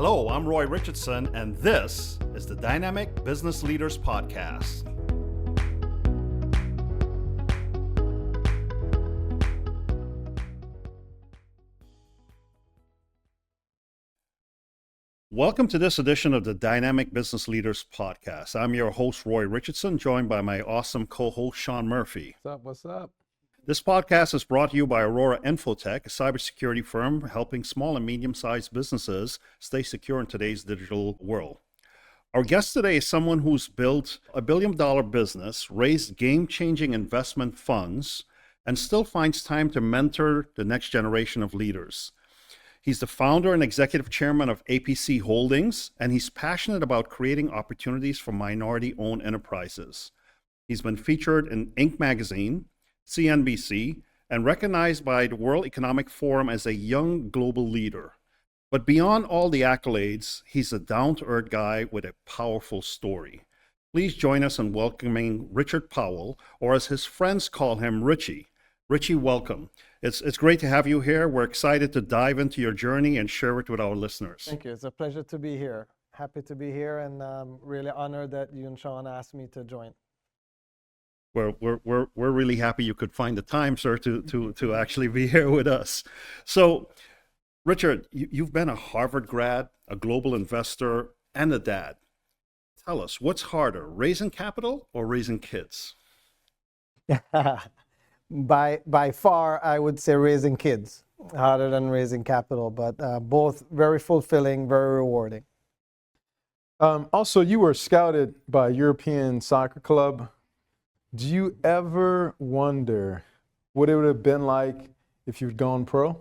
Hello, I'm Roy Richardson, and this is the Dynamic Business Leaders Podcast. Welcome to this edition of the Dynamic Business Leaders Podcast. I'm your host, Roy Richardson, joined by my awesome co-host, Sean Murphy. What's up? This podcast is brought to you by Aurora Infotech, a cybersecurity firm helping small and medium-sized businesses stay secure in today's digital world. Our guest today is someone who's built a billion-dollar business, raised game-changing investment funds, and still finds time to mentor the next generation of leaders. He's the founder and executive chairman of APC Holdings, and he's passionate about creating opportunities for minority-owned enterprises. He's been featured in Inc. magazine, CNBC, and recognized by the World Economic Forum as a young global leader. But beyond all the accolades, he's a down-to-earth guy with a powerful story. Please join us in welcoming Richard Powell, or as his friends call him, Richie. Richie, welcome. It's great to have you here. We're excited to dive into your journey and share it with our listeners. Thank you. It's a pleasure to be here. Happy to be here, and really honored that you and Sean asked me to join. We're really happy you could find the time, sir, to actually be here with us. So, Richard, you've been a Harvard grad, a global investor, and a dad. Tell us, what's harder, raising capital or raising kids? By far, I would say raising kids, harder than raising capital, but both very fulfilling, very rewarding. Also, you were scouted by a European soccer club. Do you ever wonder what it would have been like if you'd gone pro?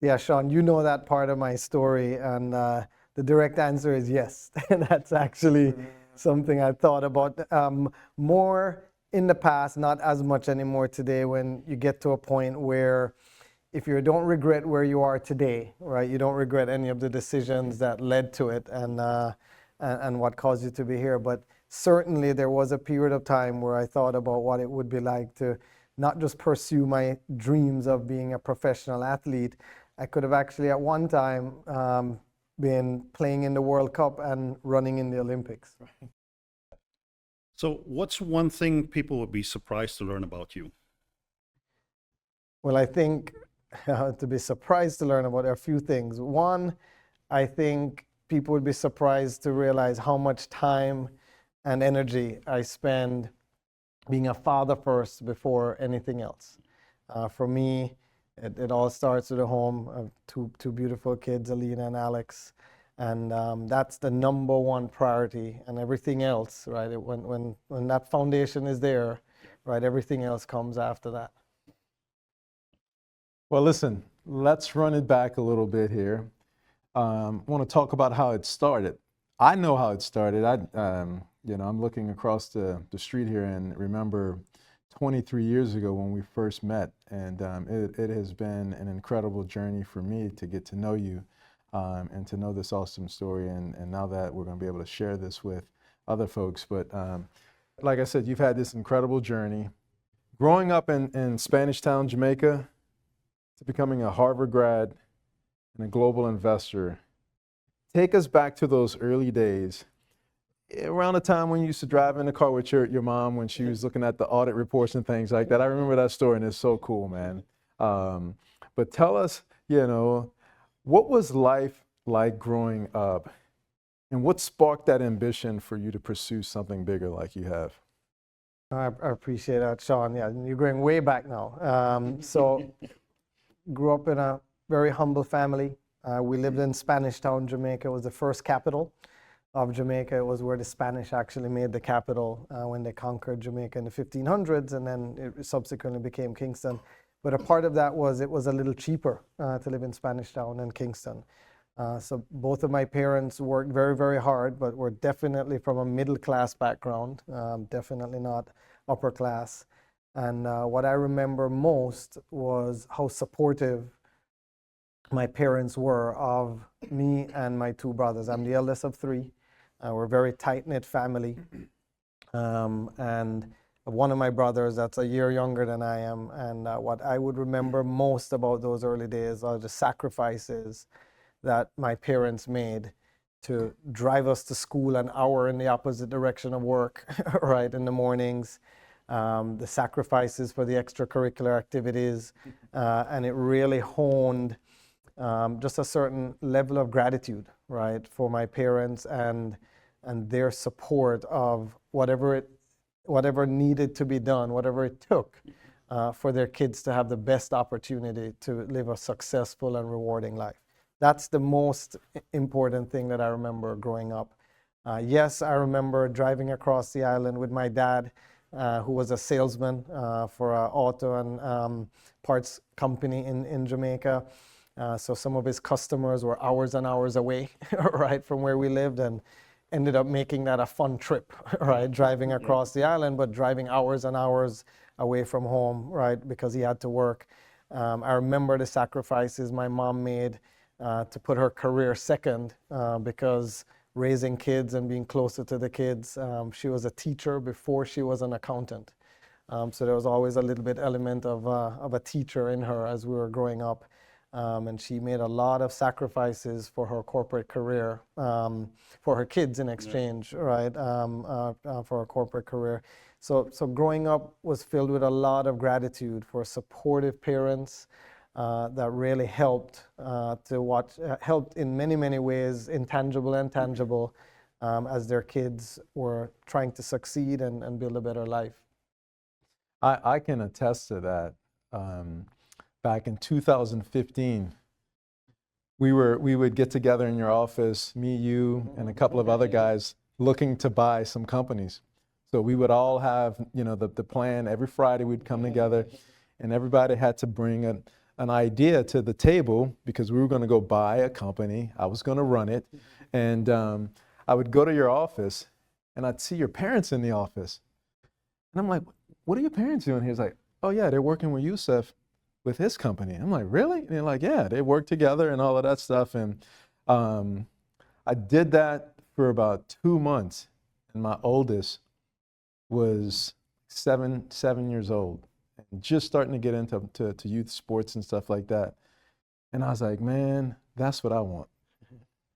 Yeah, Sean, you know that part of my story, and the direct answer is yes. That's actually something I thought about more in the past, not as much anymore today, when you get to a point where if you don't regret where you are today, right, you don't regret any of the decisions that led to it and what caused you to be here. But certainly there was a period of time where I thought about what it would be like to not just pursue my dreams of being a professional athlete. I could have actually at one time been playing in the World Cup and running in the Olympics. So what's one thing people would be surprised to learn about you? Well, I think to be surprised to learn about a few things. One, I think people would be surprised to realize how much time and energy I spend being a father first before anything else. For me, it all starts with a home of two beautiful kids, Alina and Alex. And that's the number one priority, and everything else, right? When that foundation is there, right, everything else comes after that. Well, listen, let's run it back a little bit here. I want to talk about how it started. I know how it started. I'm looking across the street here and remember 23 years ago when we first met, and it has been an incredible journey for me to get to know you. And to know this awesome story, and now that we're going to be able to share this with other folks. But like I said, you've had this incredible journey. Growing up in Spanish Town, Jamaica, to becoming a Harvard grad and a global investor. Take us back to those early days, around the time when you used to drive in the car with your mom when she was looking at the audit reports and things like that. I remember that story, and it's so cool, man. But tell us, what was life like growing up, and what sparked that ambition for you to pursue something bigger like you have? I appreciate that, Sean. Yeah, you're going way back now. So grew up in a very humble family. We lived in Spanish Town, Jamaica. It was the first capital of Jamaica. It was where the Spanish actually made the capital when they conquered Jamaica in the 1500s, and then it subsequently became Kingston. But a part of that was it was a little cheaper to live in Spanish Town than Kingston. So both of my parents worked very, very hard, but were definitely from a middle class background, definitely not upper class. And what I remember most was how supportive my parents were of me and my two brothers. I'm the eldest of three. We're a very tight-knit family. And one of my brothers that's a year younger than I am, and what I would remember most about those early days are the sacrifices that my parents made to drive us to school an hour in the opposite direction of work, right, in the mornings, the sacrifices for the extracurricular activities, and it really honed just a certain level of gratitude, right, for my parents and their support of whatever needed to be done, whatever it took for their kids to have the best opportunity to live a successful and rewarding life. That's the most important thing that I remember growing up. Yes, I remember driving across the island with my dad, who was a salesman for an auto and parts company in Jamaica. So some of his customers were hours and hours away, right, from where we lived, and ended up making that a fun trip, right, driving across the island, but driving hours and hours away from home, right, because he had to work. I remember the sacrifices my mom made to put her career second, because raising kids and being closer to the kids, she was a teacher before she was an accountant. So there was always a little bit element of a teacher in her as we were growing up. And she made a lot of sacrifices for her corporate career, for her kids in exchange, right, for her corporate career. So growing up was filled with a lot of gratitude for supportive parents that really helped helped in many, many ways, intangible and tangible, as their kids were trying to succeed and build a better life. I can attest to that. Back in 2015, we would get together in your office, me, you, and a couple of other guys looking to buy some companies. So we would all have, the plan. Every Friday we'd come together, and everybody had to bring an idea to the table because we were going to go buy a company. I was going to run it, and I would go to your office, and I'd see your parents in the office, and I'm like, "What are your parents doing here?" He's like, "Oh yeah, they're working with Yusuf with his company." I'm like, "Really?" And they're like, "Yeah, they work together and all of that stuff." And I did that for about 2 months, and my oldest was seven years old, and just starting to get into youth sports and stuff like that. And I was like, man, that's what I want.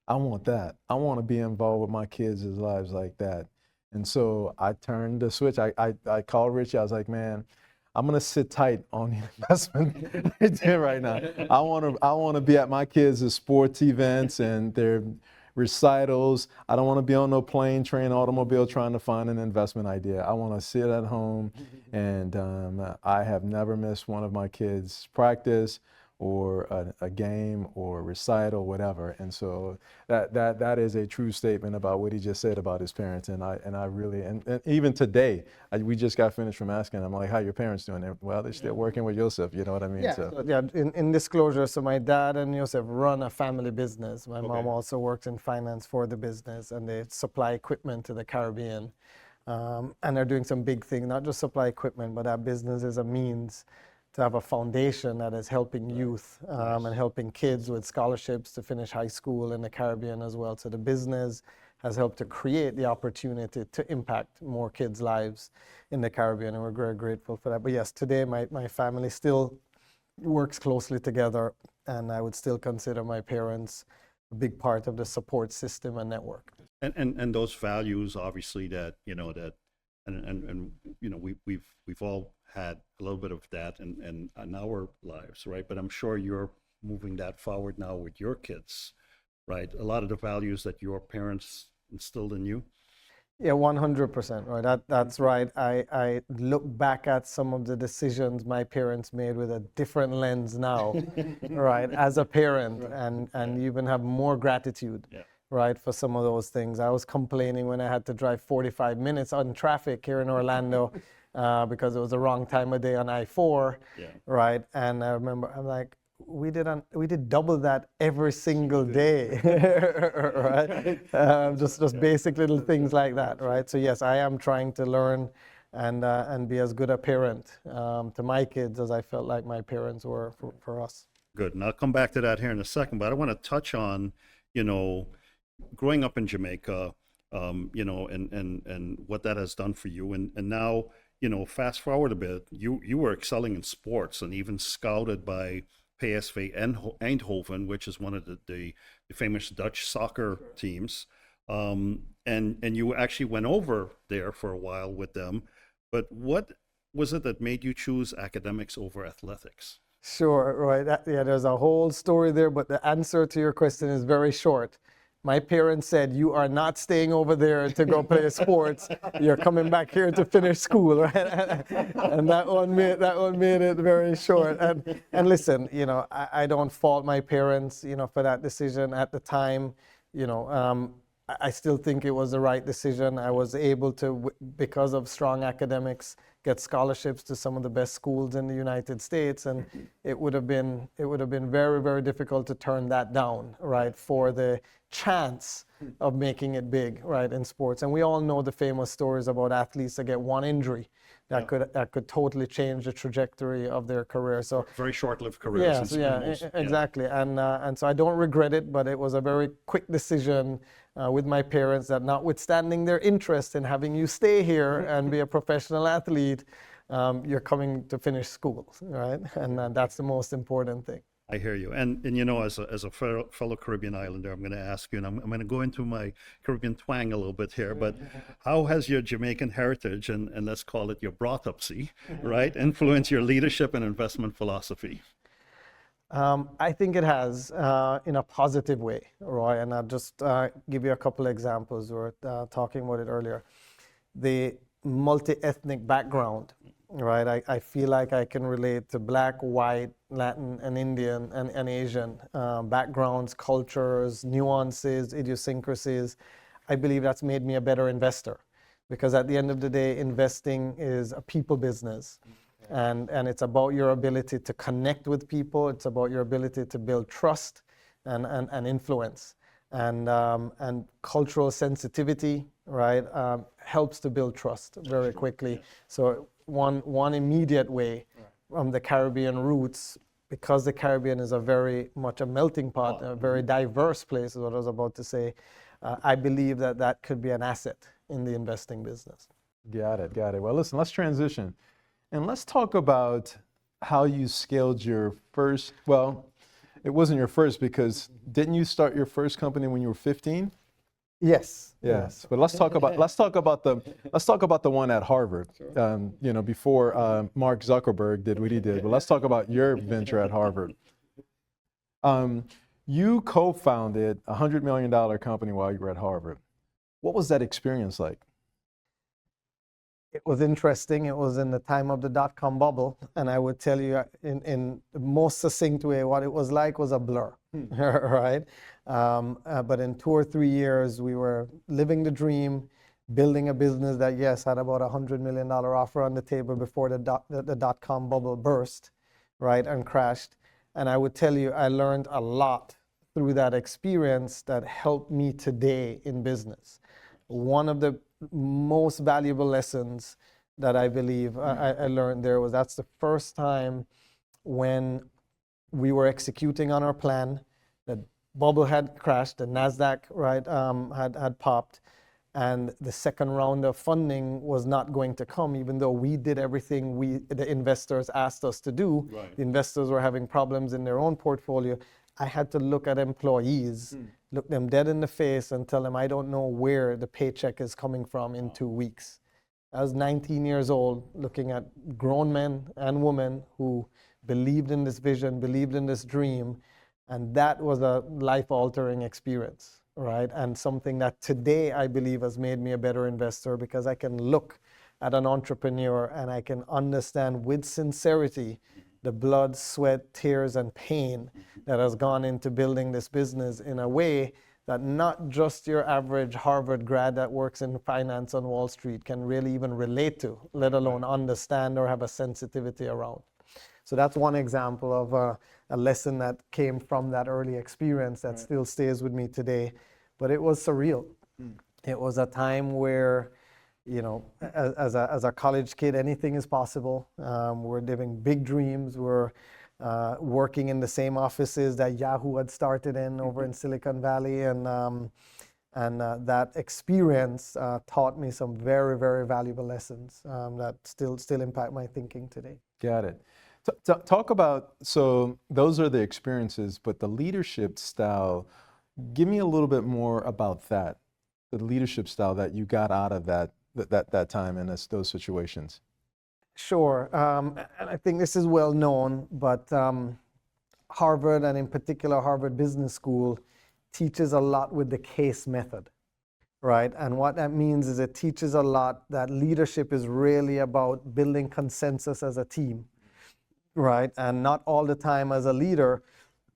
I want that. I want to be involved with my kids' lives like that. And so I turned the switch. I called Richie. I was like, man, I'm gonna sit tight on the investment right now. I want to be at my kids' sports events and their recitals. I don't want to be on no plane, train, automobile trying to find an investment idea. I want to sit at home, and I have never missed one of my kids' practice or a game or recital, whatever. And so that is a true statement about what he just said about his parents. And I really, and even today, we just got finished from asking him, like, how your parents doing? Well, they're still working with Yusuf, you know what I mean? Yeah, so, yeah. In disclosure, so my dad and Yusuf run a family business. My mom also works in finance for the business, and they supply equipment to the Caribbean. And they're doing some big things, not just supply equipment, but that business is a means to have a foundation that is helping youth and helping kids with scholarships to finish high school in the Caribbean as well. So the business has helped to create the opportunity to impact more kids' lives in the Caribbean, and we're very grateful for that. But yes, today my family still works closely together, and I would still consider my parents a big part of the support system and network. And those values, obviously, that we've all had a little bit of that in our lives, right? But I'm sure you're moving that forward now with your kids, right? A lot of the values that your parents instilled in you. Yeah, 100%, right? That's right. I look back at some of the decisions my parents made with a different lens now, right? As a parent, and even have more gratitude. Yeah. Right, for some of those things. I was complaining when I had to drive 45 minutes on traffic here in Orlando because it was the wrong time of day on I-4, right? And I remember, I'm like, we did double that every single day, right? Just basic little things like that, right? So yes, I am trying to learn and be as good a parent to my kids as I felt like my parents were for us. Good, and I'll come back to that here in a second, but I want to touch on, growing up in Jamaica, and what that has done for you. And now, fast forward a bit, you were excelling in sports and even scouted by, PSV Eindhoven, which is one of the famous Dutch soccer teams. And you actually went over there for a while with them. But what was it that made you choose academics over athletics? Sure, right. Yeah, there's a whole story there, but the answer to your question is very short. My parents said, "You are not staying over there to go play sports. You're coming back here to finish school," right? And that one made it very short. And listen, I don't fault my parents, for that decision at the time. I still think it was the right decision. I was able to, because of strong academics, get scholarships to some of the best schools in the United States, and it would have been very, very difficult to turn that down, right, for the chance of making it big, right, in sports. And we all know the famous stories about athletes that get one injury that could totally change the trajectory of their career. So very short-lived careers. Exactly. And so I don't regret it, but it was a very quick decision with my parents that, notwithstanding their interest in having you stay here and be a professional athlete, you're coming to finish school, right? And that's the most important thing. I hear you. And as a fellow Caribbean Islander, I'm going to ask you, and I'm going to go into my Caribbean twang a little bit here, but how has your Jamaican heritage, and let's call it your broughtupsy, right, influenced your leadership and investment philosophy? I think it has in a positive way, Roy, and I'll just give you a couple examples. We were talking about it earlier. The multi-ethnic background, right? I feel like I can relate to Black, white, Latin, and Indian, and Asian backgrounds, cultures, nuances, idiosyncrasies. I believe that's made me a better investor, because at the end of the day, investing is a people business. And it's about your ability to connect with people. It's about your ability to build trust and influence. And cultural sensitivity, right, helps to build trust very quickly. So one immediate way from the Caribbean roots, because the Caribbean is a very much a melting pot, a very diverse place, is what I was about to say. I believe that could be an asset in the investing business. Got it. Well, listen, let's transition. And let's talk about how you scaled your first, well, it wasn't your first, because didn't you start your first company when you were 15? Yes. Yes. But let's talk about the one at Harvard. Before Mark Zuckerberg did what he did. But let's talk about your venture at Harvard. You co-founded a $100 million company while you were at Harvard. What was that experience like? It was interesting. It was in the time of the dot-com bubble, and I would tell you in the most succinct way, what it was like was a blur, right? But in 2 or 3 years, we were living the dream, building a business that, yes, had about $100 million offer on the table before the dot-com bubble burst, right, and crashed. And I would tell you, I learned a lot through that experience that helped me today in business. One of the most valuable lessons that I believe I learned there was that's the first time when we were executing on our plan, the bubble had crashed, the NASDAQ, right, had popped, and the second round of funding was not going to come, even though we did everything the investors asked us to do. Right. The investors were having problems in their own portfolio. I had to look at employees, look them dead in the face and tell them, I don't know where the paycheck is coming from in 2 weeks. I was 19 years old, looking at grown men and women who believed in this vision, believed in this dream, and that was a life-altering experience, right? And something that today I believe has made me a better investor, because I can look at an entrepreneur and I can understand with sincerity the blood, sweat, tears, and pain that has gone into building this business in a way that not just your average Harvard grad that works in finance on Wall Street can really even relate to, let alone understand or have a sensitivity around. So that's one example of a lesson that came from that early experience that still stays with me today. But it was surreal. It was a time where, as a college kid, anything is possible. We're living big dreams. We're working in the same offices that Yahoo had started in over in Silicon Valley. And that experience taught me some very, very valuable lessons that still impact my thinking today. Got it. Talk about, so those are the experiences, but the leadership style, give me a little bit more about that, the leadership style that you got out of that time and those situations. Sure. And I think this is well known, but Harvard, and in particular Harvard Business School, teaches a lot with the case method, right? And what that means is it teaches a lot that leadership is really about building consensus as a team, right? And not all the time as a leader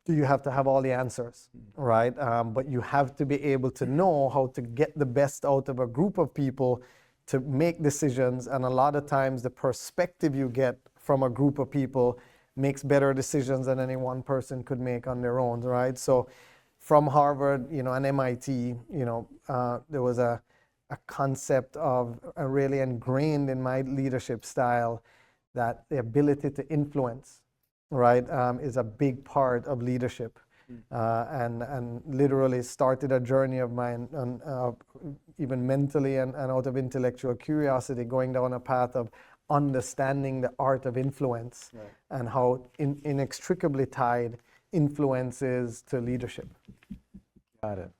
do you have to have all the answers, right? But you have to be able to know how to get the best out of a group of people to make decisions. And a lot of times the perspective you get from a group of people makes better decisions than any one person could make on their own, right? So from Harvard, and MIT, there was a concept of really ingrained in my leadership style that the ability to influence, right, is a big part of leadership. And literally started a journey of mine, even mentally and out of intellectual curiosity, going down a path of understanding the art of influence, right, and how inextricably tied influence is to leadership. Got it.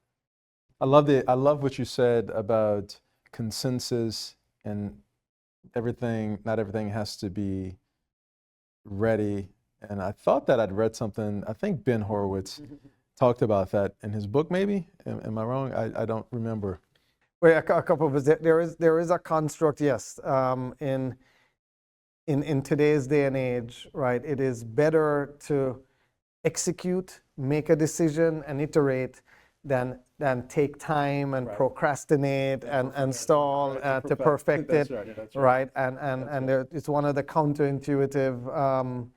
I love what you said about consensus and everything. Not everything has to be ready. And I thought that I'd read something. I think Ben Horowitz talked about that in his book. Maybe am I wrong? I don't remember. Well, a couple of there is a construct. Yes, in today's day and age, right? It is better to execute, make a decision, and iterate than take time and procrastinate and stall to perfect it, right? And it's one of the counterintuitive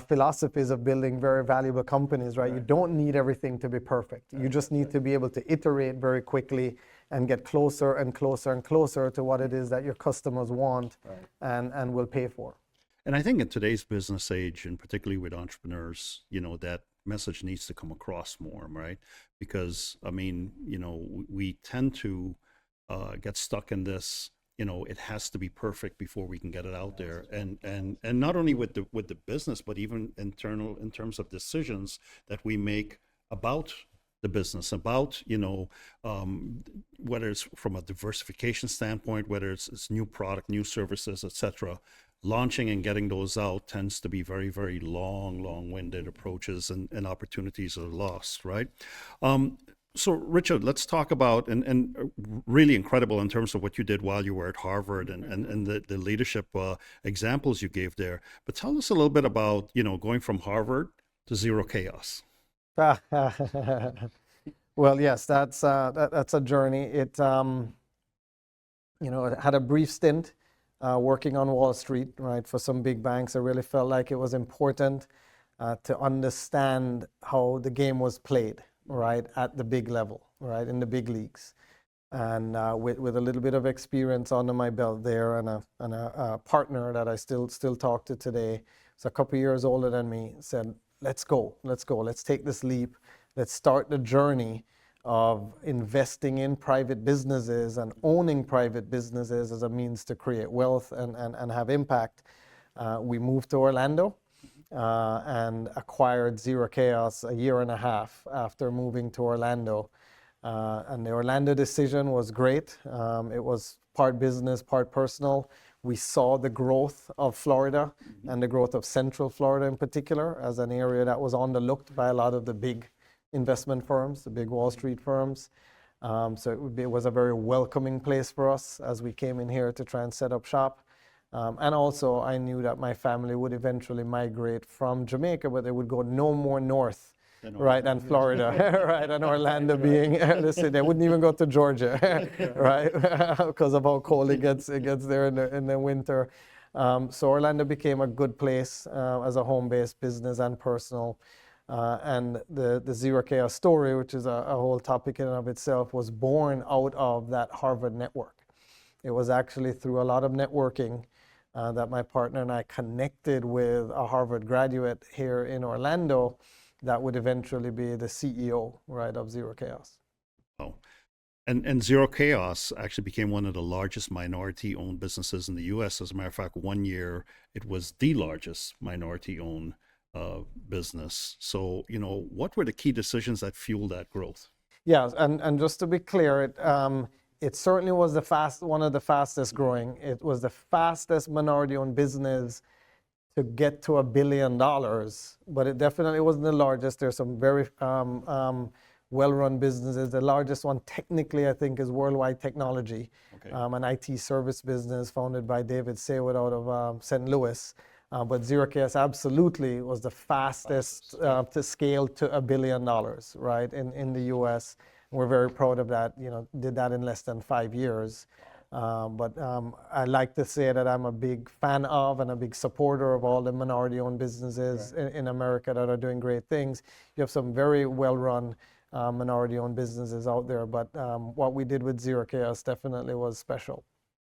philosophies of building very valuable companies, right? You don't need everything to be perfect. You just need to be able to iterate very quickly and get closer and closer and closer to what it is that your customers want and will pay for. And I think in today's business age, and particularly with entrepreneurs, that message needs to come across more, right? Because, we tend to get stuck in this, it has to be perfect before we can get it out there. And not only with the business, but even in terms of decisions that we make about the business, about, whether it's from a diversification standpoint, whether it's new product, new services, etc. Launching and getting those out tends to be very, very long-winded approaches, and opportunities are lost, right? So Richard, let's talk about, and really incredible in terms of what you did while you were at Harvard and the leadership examples you gave there. But tell us a little bit about, going from Harvard to Zero Chaos. Well, yes, that's a journey. It, it had a brief stint working on Wall Street, right, for some big banks. I really felt like it was important to understand how the game was played, right, at the big level, right, in the big leagues. And with a little bit of experience under my belt there, and a partner that I still talk to today, who's a couple years older than me, said, let's go, let's take this leap. Let's start the journey of investing in private businesses and owning private businesses as a means to create wealth and have impact. We moved to Orlando and acquired Zero Chaos a year and a half after moving to Orlando. And the Orlando decision was great. It was part business, part personal. We saw the growth of Florida and the growth of Central Florida in particular as an area that was underlooked by a lot of the big investment firms, the big Wall Street firms. So it was a very welcoming place for us as we came in here to try and set up shop. And also I knew that my family would eventually migrate from Jamaica, but they would go no more north, right, than Florida, right, and Orlando being, listen, they wouldn't even go to Georgia, right, because of how cold it gets there in the winter. So Orlando became a good place as a home-based business and personal. And the Zero Chaos story, which is a whole topic in and of itself, was born out of that Harvard network. It was actually through a lot of networking that my partner and I connected with a Harvard graduate here in Orlando that would eventually be the CEO, right, of Zero Chaos. Oh, And Zero Chaos actually became one of the largest minority-owned businesses in the U.S. As a matter of fact, one year it was the largest minority-owned business. So, what were the key decisions that fueled that growth? Yeah, and just to be clear, it certainly was one of the fastest growing. It was the fastest minority-owned business to get to $1 billion, but it definitely wasn't the largest. There's some very well-run businesses. The largest one, technically, I think, is Worldwide Technology, Okay. an IT service business founded by David Saywood out of St. Louis. But Zero Chaos absolutely was the fastest to scale to $1 billion, right, in the U.S. We're very proud of that. Did that in less than 5 years. But I like to say that I'm a big fan of and a big supporter of all the minority-owned businesses in America that are doing great things. You have some very well-run minority-owned businesses out there, but what we did with Zero Chaos definitely was special.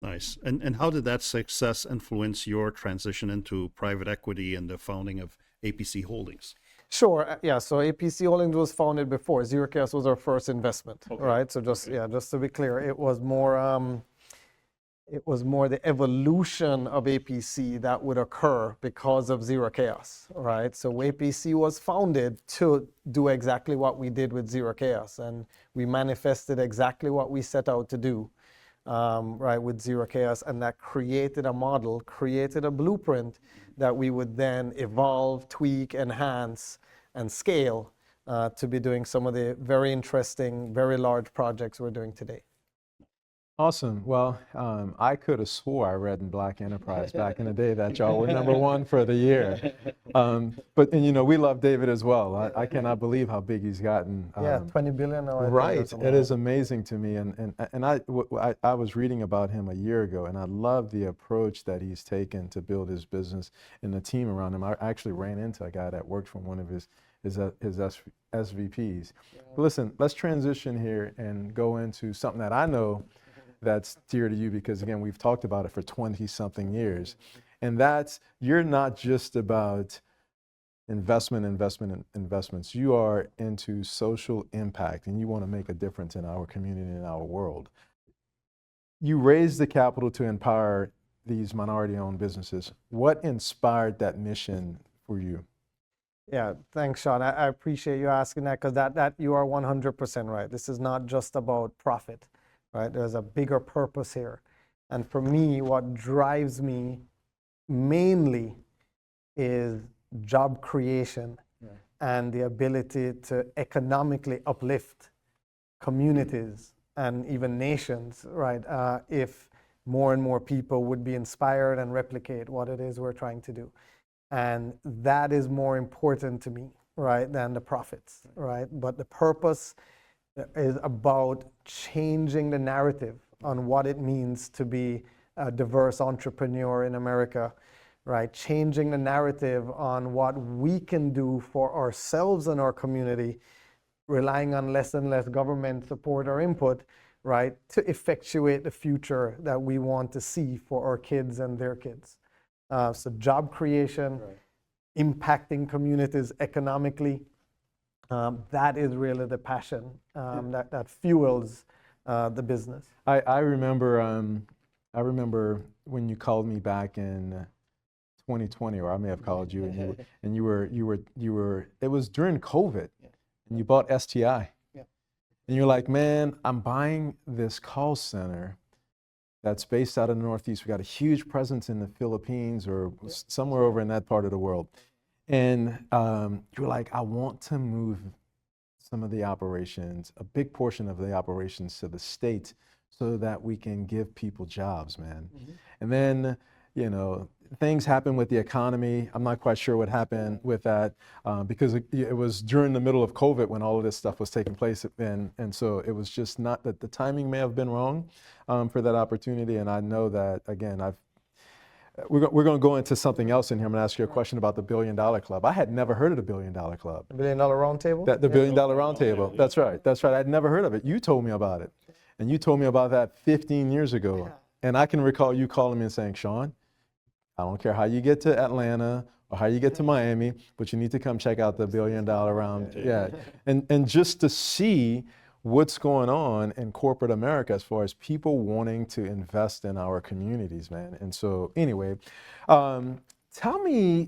Nice. And how did that success influence your transition into private equity and the founding of APC Holdings? Sure. Yeah. So APC Holdings was founded before. Zero Chaos was our first investment, right? So just to be clear, it was more the evolution of APC that would occur because of Zero Chaos, right? So APC was founded to do exactly what we did with Zero Chaos, and we manifested exactly what we set out to do, right, with Zero Chaos, and that created a model, created a blueprint that we would then evolve, tweak, enhance, and scale to be doing some of the very interesting, very large projects we're doing today. Awesome. Well, I could have swore I read in Black Enterprise back in the day that y'all were #1 for the year. But we love David as well. I cannot believe how big he's gotten. 20 billion now. Right. It is amazing to me. And I was reading about him a year ago, and I love the approach that he's taken to build his business and the team around him. I actually ran into a guy that worked for one of his SVPs. But listen, let's transition here and go into something that I know that's dear to you, because again, we've talked about it for 20-something years. And that's, you're not just about investments. You are into social impact, and you want to make a difference in our community and our world. You raised the capital to empower these minority-owned businesses. What inspired that mission for you? Yeah, thanks, Sean. I appreciate you asking that, because that you are 100% right. This is not just about profit. Right? There's a bigger purpose here. And for me, what drives me mainly is job creation and the ability to economically uplift communities and even nations, right? If more and more people would be inspired and replicate what it is we're trying to do. And that is more important to me, right, than the profits, right? But the purpose is about changing the narrative on what it means to be a diverse entrepreneur in America, right? Changing the narrative on what we can do for ourselves and our community, relying on less and less government support or input, right, to effectuate the future that we want to see for our kids and their kids. So job creation, impacting communities economically, that is really the passion that fuels the business. I remember when you called me back in 2020, or I may have called you, and you were it was during COVID, and you bought STI, and you're like, man, I'm buying this call center that's based out of the Northeast. We got a huge presence in the Philippines or somewhere over in that part of the world. And you're like, I want to move some of the operations, a big portion of the operations, to the States so that we can give people jobs, man. And then, things happen with the economy. I'm not quite sure what happened with that because it was during the middle of COVID when all of this stuff was taking place. And so it was just not that the timing may have been wrong for that opportunity. And I know that, again, we're going to go into something else in here. I'm going to ask you a question about the Billion Dollar Club. I had never heard of the Billion Dollar Club. The Billion Dollar Roundtable? The Billion Dollar Roundtable. That's right. That's right. I'd never heard of it. You told me about it. And you told me about that 15 years ago. And I can recall you calling me and saying, Sean, I don't care how you get to Atlanta or how you get to Miami, but you need to come check out the Billion Dollar Round. Yeah. And just to see what's going on in corporate America as far as people wanting to invest in our communities, man. And so anyway, tell me,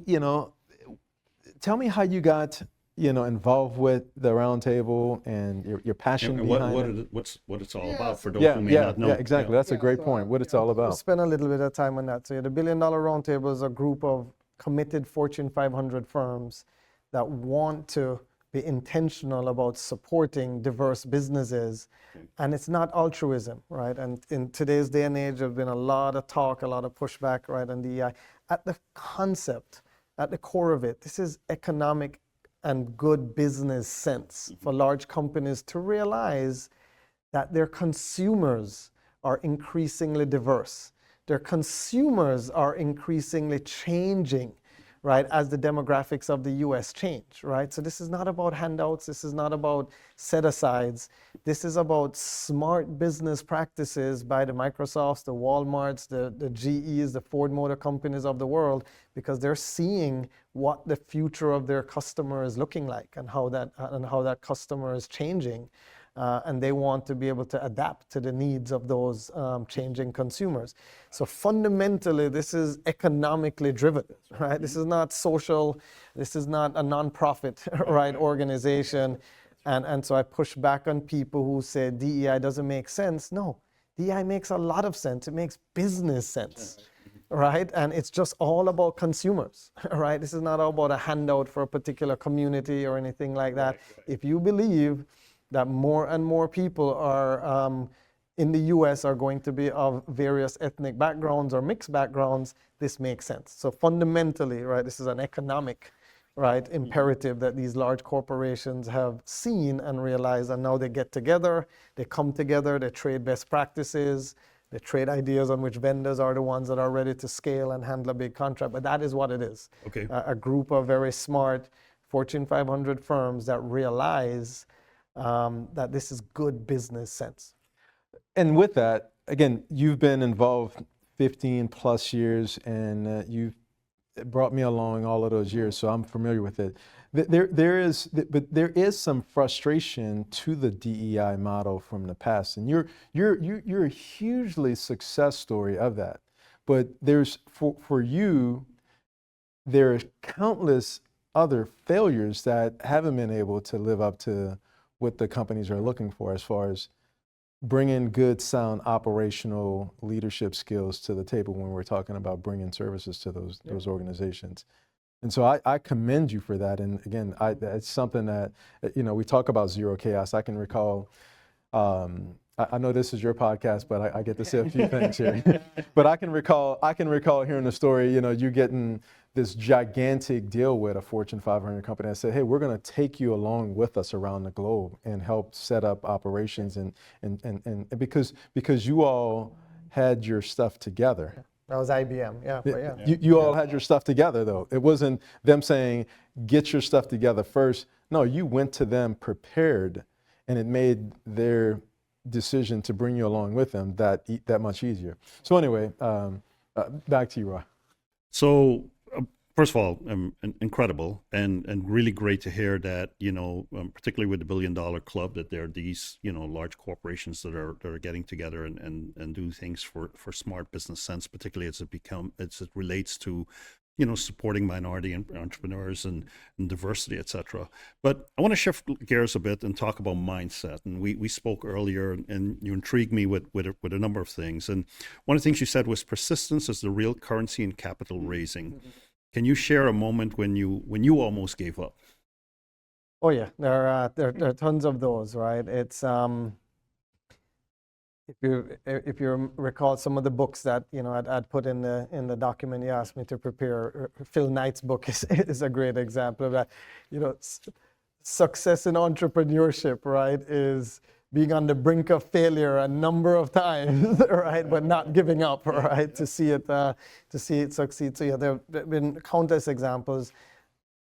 tell me how you got, involved with the roundtable and your passion And behind it. what it's all about for those Yeah, who may yeah, not know. yeah, exactly. That's a great point. What it's all We'll about. spend a little bit of time on that. So the Billion Dollar Roundtable is a group of committed Fortune 500 firms that want to be intentional about supporting diverse businesses. And it's not altruism, right? And in today's day and age, there's been a lot of talk, a lot of pushback, right, on DEI. At the concept, at the core of it, this is economic and good business sense for large companies to realize that their consumers are increasingly diverse. Their consumers are increasingly changing, right, as the demographics of the US change, right? So this is not about handouts. This is not about set-asides. This is about smart business practices by the Microsofts, the Walmarts, the GEs, the Ford Motor Companies of the world, because they're seeing what the future of their customer is looking like and how that customer is changing. And they want to be able to adapt to the needs of those changing consumers. So fundamentally, this is economically driven, right? This is not social, this is not a nonprofit, right, organization. And so I push back on people who say DEI doesn't make sense. No, DEI makes a lot of sense. It makes business sense, right? And it's just all about consumers, right? This is not all about a handout for a particular community or anything like that. Right. If you believe that more and more people are in the US are going to be of various ethnic backgrounds or mixed backgrounds, this makes sense. So fundamentally, right, this is an economic, right, imperative that these large corporations have seen and realized, and now they get together, they come together, they trade best practices, they trade ideas on which vendors are the ones that are ready to scale and handle a big contract. But that is what it is. Okay. A group of very smart Fortune 500 firms that realize that this is good business sense. And with that, again, you've been involved 15 plus years, and you've brought me along all of those years, so I'm familiar with it. There is some frustration to the DEI model from the past, and you're a hugely success story of that. But there's for you, there are countless other failures that haven't been able to live up to what the companies are looking for as far as bringing good, sound operational leadership skills to the table when we're talking about bringing services to those organizations. And so I commend you for that. And again, it's something that, we talk about zero chaos. I can recall, I know this is your podcast, but I get to say a few things here. But I can recall hearing the story, you getting this gigantic deal with a Fortune 500 company. I said, hey, we're going to take you along with us around the globe and help set up operations, and because you all had your stuff together. That was IBM, yeah. You all had your stuff together, though. It wasn't them saying, get your stuff together first. No, you went to them prepared, and it made their decision to bring you along with them that much easier. So anyway, back to you, Roy. So first of all, incredible and really great to hear that, particularly with the Billion Dollar Club, that there are these, large corporations that are getting together and do things for smart business sense, particularly as it relates to, supporting minority entrepreneurs and diversity, et cetera. But I want to shift gears a bit and talk about mindset. And we spoke earlier, and you intrigued me with a number of things. And one of the things you said was persistence is the real currency in capital raising. Can you share a moment when you almost gave up? Oh yeah, there are tons of those, right? It's if you recall some of the books that I'd put in the document you asked me to prepare, Phil Knight's book is a great example of that. Success in entrepreneurship, right, is being on the brink of failure a number of times, right, but not giving up, right, to see it succeed. So yeah, there have been countless examples.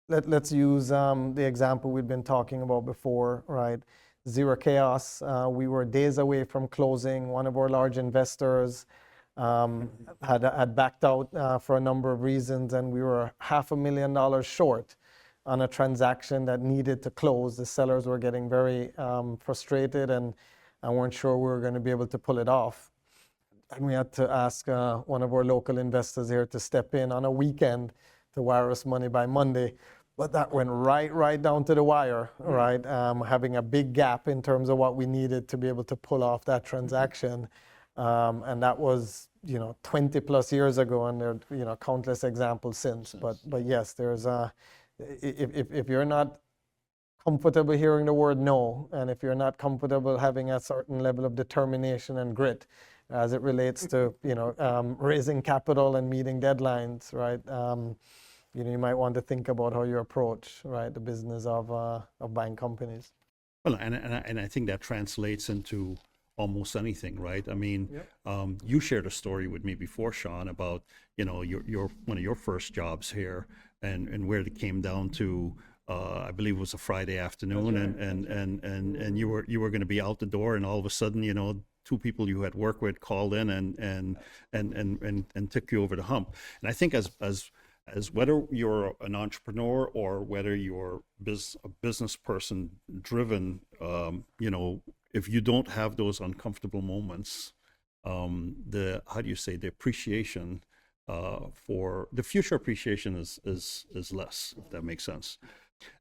Let's use the example we've been talking about before, right? Zero chaos. We were days away from closing. One of our large investors had backed out for a number of reasons, and we were $500,000 short on a transaction that needed to close. The sellers were getting very frustrated and weren't sure we were going to be able to pull it off. And we had to ask one of our local investors here to step in on a weekend to wire us money by Monday. But that went right down to the wire, right? Having a big gap in terms of what we needed to be able to pull off that transaction. And that was, 20 plus years ago, and there are, countless examples since. But yes, there's if you're not comfortable hearing the word no, and if you're not comfortable having a certain level of determination and grit as it relates to, raising capital and meeting deadlines, right? You might want to think about how you approach, right, the business of buying companies. Well, and I think that translates into almost anything, right? I mean, you shared a story with me before, Sean, about your one of your first jobs here, and where it came down to. I believe it was a Friday afternoon, and you were going to be out the door, and all of a sudden, two people you had worked with called in and took you over the hump. And I think as whether you're an entrepreneur or whether you're a business person driven, if you don't have those uncomfortable moments, the appreciation for the future appreciation is less, if that makes sense.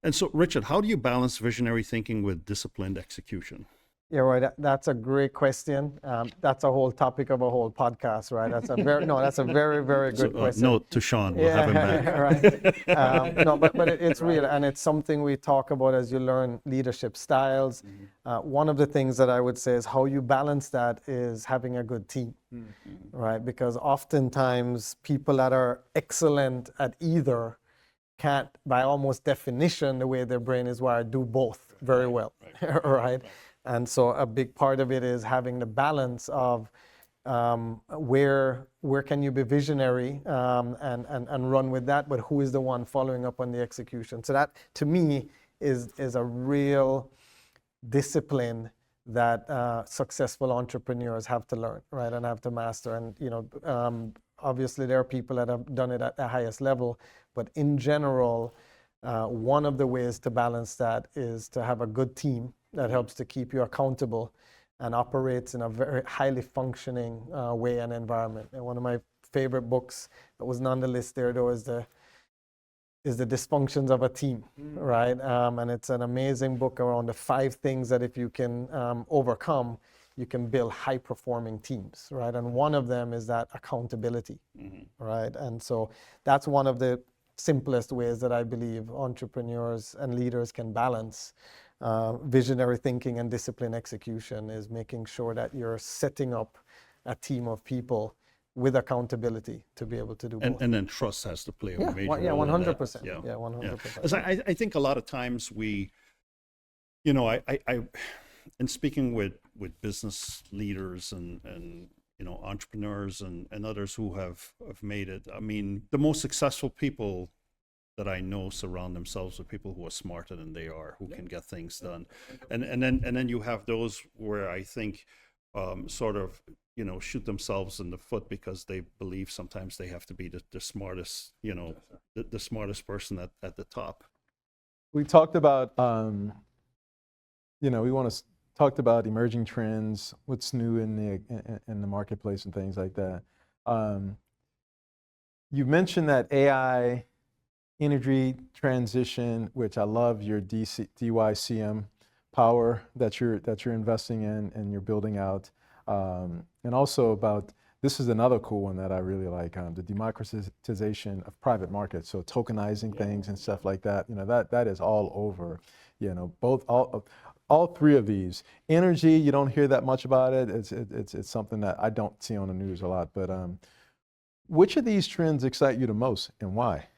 And so, Richard, how do you balance visionary thinking with disciplined execution? Yeah, right. That's a great question. That's a whole topic of a whole podcast, right? That's a very, very good question. Note to Sean, we'll have him back. Right. No, but it's real, and it's something we talk about as you learn leadership styles. One of the things that I would say is how you balance that is having a good team, right? Because oftentimes people that are excellent at either can't, by almost definition, the way their brain is wired, do both very well, right? And so a big part of it is having the balance of where can you be visionary and run with that, but who is the one following up on the execution? So that, to me, is a real discipline that successful entrepreneurs have to learn, right, and have to master. And obviously there are people that have done it at the highest level, but in general, one of the ways to balance that is to have a good team that helps to keep you accountable and operates in a very highly functioning way and environment. And one of my favorite books that was on the list there, though, is the Dysfunctions of a Team, right? And it's an amazing book around the 5 things that if you can overcome, you can build high-performing teams, right? And one of them is that accountability, right? And so that's one of the simplest ways that I believe entrepreneurs and leaders can balance visionary thinking and disciplined execution, is making sure that you're setting up a team of people with accountability to be able to do both. And then trust has to play a major role. Yeah, 100%. Yeah, 100%. As I think a lot of times we, I in speaking with business leaders and entrepreneurs and others who have made it, I mean, the most successful people that I know surround themselves with people who are smarter than they are, who can get things done. And then you have those where I think sort of, shoot themselves in the foot because they believe sometimes they have to be the smartest, the smartest person at the top. We talked about, talked about emerging trends, what's new in the marketplace and things like that. You mentioned that AI energy transition, which I love your DYCM power that you're investing in and you're building out, and also about, this is another cool one that I really like, the democratization of private markets, so tokenizing things and stuff like that. That is all over, all 3 of these. Energy, you don't hear that much about it. It's something that I don't see on the news a lot, but which of these trends excite you the most and why?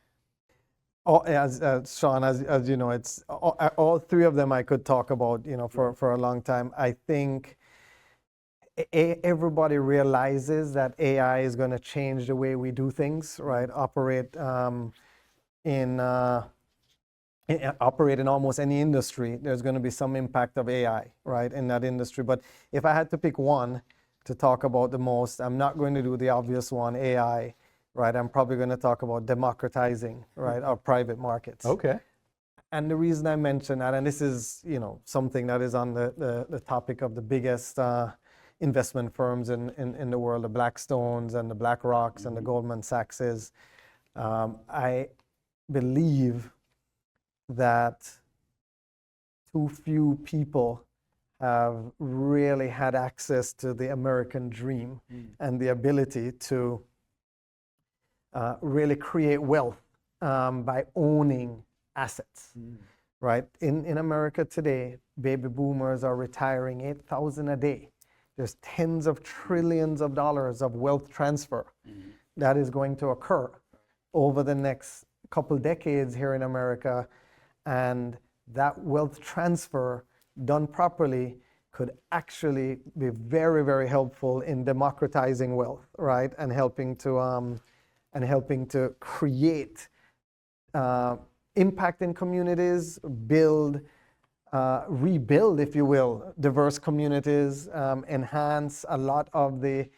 As Sean, as you know, it's all 3 of them I could talk about, for a long time. I think everybody realizes that AI is going to change the way we do things, right? Operate in almost any industry. There's going to be some impact of AI, right, in that industry. But if I had to pick one to talk about the most, I'm not going to do the obvious one, AI. Right, I'm probably going to talk about democratizing, right, our private markets. Okay. And the reason I mention that, and this is, something that is on the topic of the biggest investment firms in the world, the Blackstones and the BlackRocks and the Goldman Sachs, is I believe that too few people have really had access to the American dream and the ability to really create wealth by owning assets, right? In America today, baby boomers are retiring 8,000 a day. There's tens of trillions of dollars of wealth transfer that is going to occur over the next couple decades here in America. And that wealth transfer done properly could actually be very, very helpful in democratizing wealth, right? And helping to create impact in communities, rebuild, if you will, diverse communities, enhance a lot of the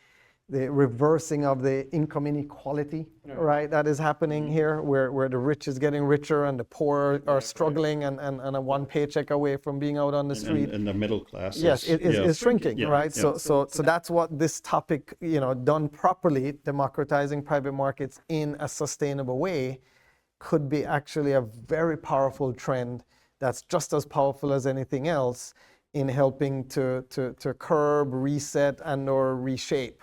reversing of the income inequality, right, that is happening here, where the rich is getting richer and the poor are struggling and a one paycheck away from being out on the street. And the middle class is shrinking, Yeah, right? yeah. So that's what this topic, done properly, democratizing private markets in a sustainable way, could be actually a very powerful trend that's just as powerful as anything else in helping to curb, reset, and or reshape,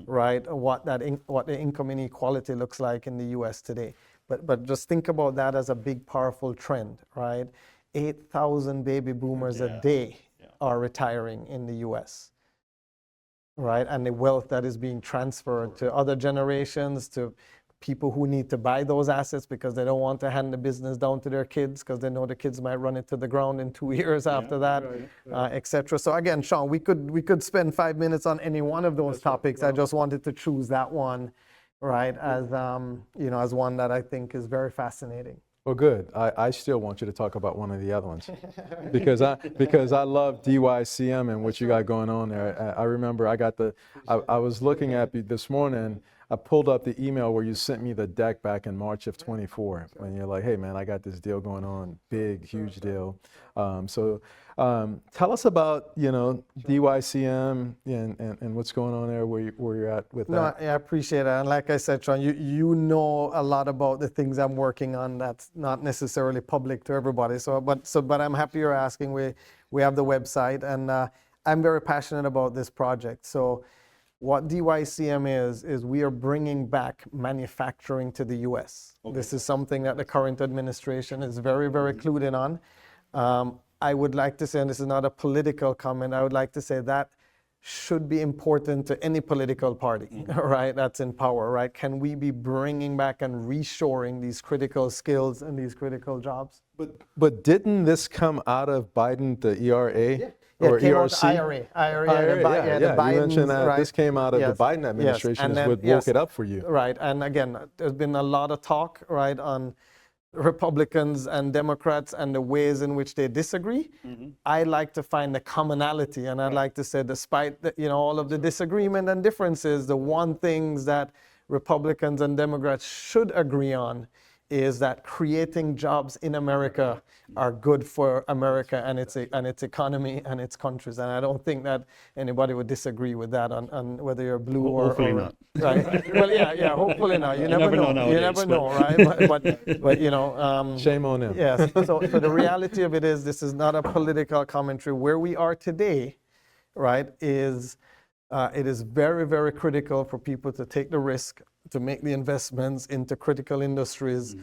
right, what the income inequality looks like in the U.S. today. But just think about that as a big, powerful trend, right? 8,000 baby boomers a day are retiring in the U.S., right? And the wealth that is being transferred to other generations, to people who need to buy those assets because they don't want to hand the business down to their kids because they know the kids might run it to the ground in 2 years after that, etc. So again, Sean, we could spend 5 minutes on any one of those topics. I just wanted to choose that one, right, as as one that I think is very fascinating. Well, good. I still want you to talk about one of the other ones because I love DYCM and what you got going on there. I remember I was looking at this morning. I pulled up the email where you sent me the deck back in March of 24, when you're like, hey man, I got this deal going on, big, huge deal. So tell us about, DYCM and what's going on there, where you're at with that. No, I appreciate it. And like I said, Sean, you know a lot about the things I'm working on that's not necessarily public to everybody. But I'm happy you're asking. We have the website, and I'm very passionate about this project. So what DYCM is we are bringing back manufacturing to the U.S. Okay. This is something that the current administration is very, very clued in on. I would like to say, and this is not a political comment, I would like to say that should be important to any political party, right, that's in power, right? Can we be bringing back and reshoring these critical skills and these critical jobs? But didn't this come out of Biden, the ERA? Yeah. Or it came ERC? out IRA. The Bidens, you mentioned that right? this came out of the Biden administration, is what woke it up for you. Right, and again, there's been a lot of talk, right, on Republicans and Democrats and the ways in which they disagree. I like to find the commonality, and I'd like to say, despite all of the disagreement and differences, the one things that Republicans and Democrats should agree on is that creating jobs in America are good for America and its economy and its countries. And I don't think that anybody would disagree with that on whether you're blue or hopefully not. Right. Well, yeah, hopefully not. You never know. Nowadays, you never know, right? But shame on him. Yes. So the reality of it is, this is not a political commentary. Where we are today, right, is it is very, very critical for people to take the risk, to make the investments into critical industries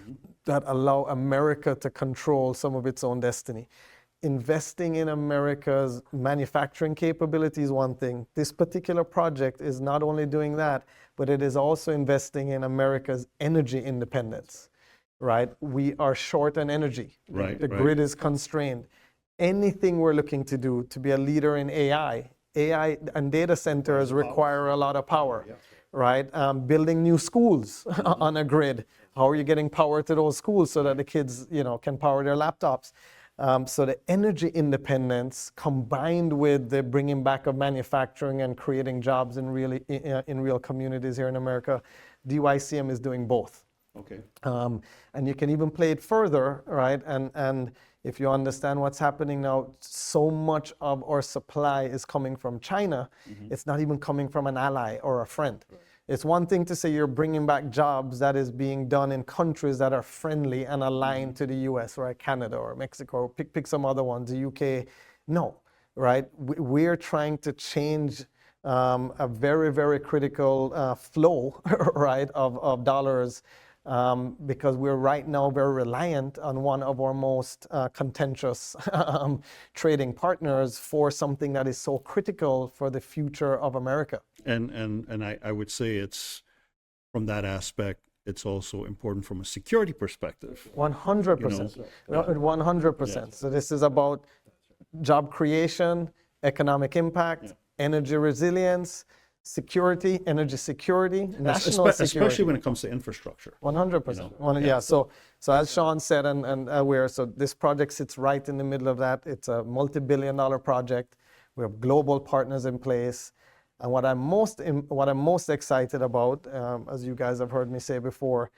that allow America to control some of its own destiny. Investing in America's manufacturing capability is one thing. This particular project is not only doing that, but it is also investing in America's energy independence, right? We are short on energy. Right. The grid is constrained. Anything we're looking to do to be a leader in AI and data centers require a lot of power. Right? Building new schools on a grid. How are you getting power to those schools so that the kids, can power their laptops? So the energy independence combined with the bringing back of manufacturing and creating jobs in real communities here in America, DYCM is doing both. Okay. And you can even play it further, right? And if you understand what's happening now, so much of our supply is coming from China. It's not even coming from an ally or a friend. It's one thing to say you're bringing back jobs that is being done in countries that are friendly and aligned to the US, right? Canada or Mexico, pick some other ones, the UK. No, right? We're trying to change a very, very critical flow, right, of dollars because we're right now very reliant on one of our most contentious trading partners for something that is so critical for the future of America. And I would say it's from that aspect, it's also important from a security perspective. 100%. Yeah. 100%. So this is about job creation, economic impact, energy resilience, security, energy security, national security. Especially when it comes to infrastructure. 100%. Yeah. So as Sean said and aware, so this project sits right in the middle of that. It's a multi-billion-dollar project. We have global partners in place. And what I'm most excited about, as you guys have heard me say before,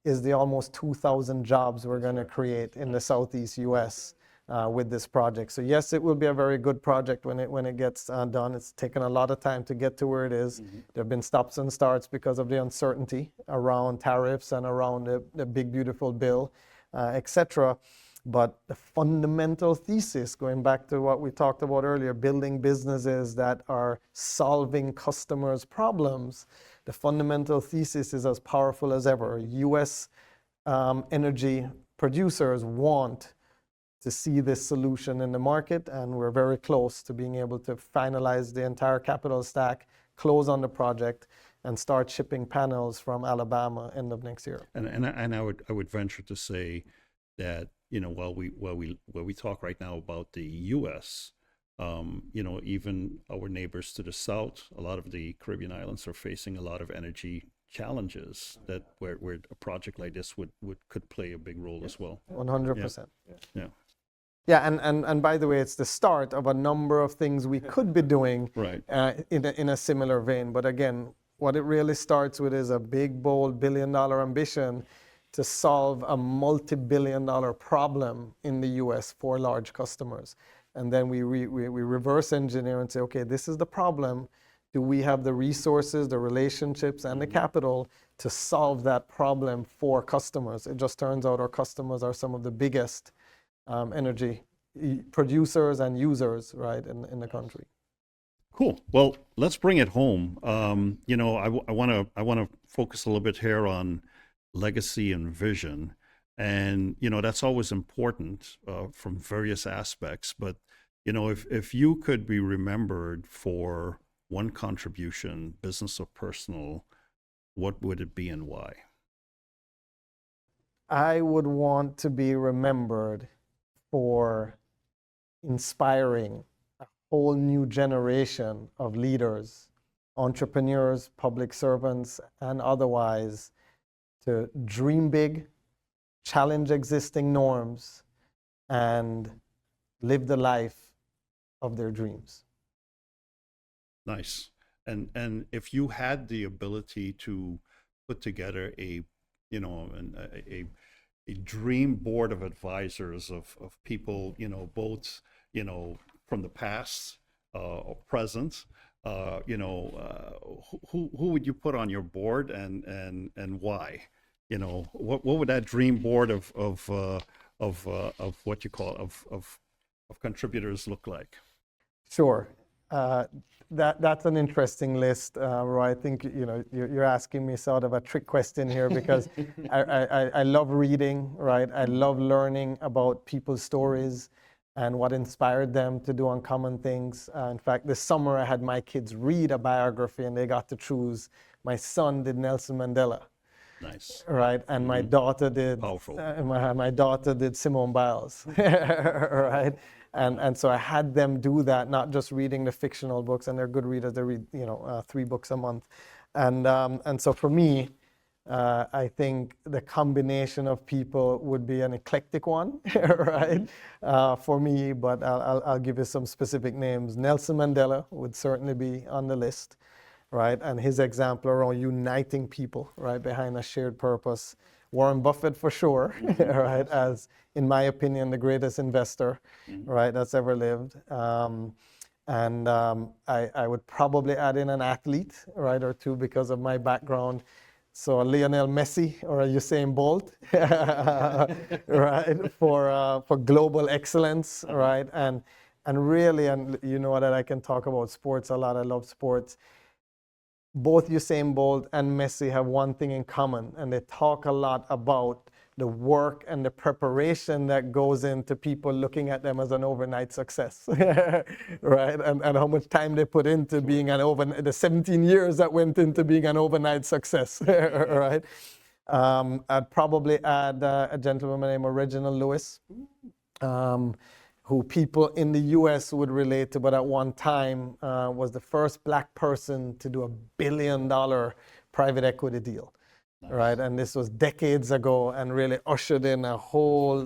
is the almost 2,000 jobs we're going to create in the Southeast U.S. With this project. So yes, it will be a very good project when it gets done. It's taken a lot of time to get to where it is. There have been stops and starts because of the uncertainty around tariffs and around the big beautiful bill, etc. But the fundamental thesis, going back to what we talked about earlier, building businesses that are solving customers' problems, the fundamental thesis is as powerful as ever. U.S. Energy producers want to see this solution in the market, and we're very close to being able to finalize the entire capital stack, close on the project, and start shipping panels from Alabama end of next year. And I would venture to say that, you know, while we talk right now about the U.S., you know, even our neighbors to the south, a lot of the Caribbean islands are facing a lot of energy challenges that where a project like this could play a big role as well. 100%. Yeah. Yeah, and by the way, it's the start of a number of things we could be doing Right. In a similar vein. But again, what it really starts with is a big, bold billion-dollar ambition to solve a multi-billion-dollar problem in the U.S. for large customers. And then we reverse engineer and say, okay, this is the problem. Do we have the resources, the relationships, and the capital to solve that problem for customers? It just turns out our customers are some of the biggest energy producers and users, right, in the country. Cool. Well, let's bring it home. You know, I want to focus a little bit here on legacy and vision, and you know that's always important from various aspects. But you know, if you could be remembered for one contribution, business or personal, what would it be and why? I would want to be remembered for inspiring a whole new generation of leaders, entrepreneurs, public servants, and otherwise to dream big, challenge existing norms, and live the life of their dreams. Nice. And if you had the ability to put together a dream board of advisors of people, you know, both, you know, from the past or present, you know, who would you put on your board and why? You know, what would that dream board of what you call of contributors look like? Sure. That's an interesting list, Roy. I think you know you're asking me sort of a trick question here because I love reading, right? I love learning about people's stories and what inspired them to do uncommon things. In fact, this summer I had my kids read a biography and they got to choose. My son did Nelson Mandela. Nice. Right, and my daughter did. Powerful. My daughter did Simone Biles. Right. And so I had them do that, not just reading the fictional books, and they're good readers. They read, you know, 3 books a month, and so for me, I think the combination of people would be an eclectic one, right? For me, but I'll give you some specific names. Nelson Mandela would certainly be on the list, right? And his example around uniting people, right, behind a shared purpose Warren Buffett for sure, right? As, in my opinion, the greatest investor, right, that's ever lived. I would probably add in an athlete, right, or two because of my background. So a Lionel Messi or a Usain Bolt, right, for global excellence, right, and really, and you know that I can talk about sports a lot. I love sports. Both Usain Bolt and Messi have one thing in common, and they talk a lot about the work and the preparation that goes into people looking at them as an overnight success, right? And how much time they put into being the 17 years that went into being an overnight success, right? I'd probably add a gentleman named Reginald Lewis, who people in the US would relate to, but at one time was the first black person to do $1 billion private equity deal. Nice. Right? And this was decades ago and really ushered in a whole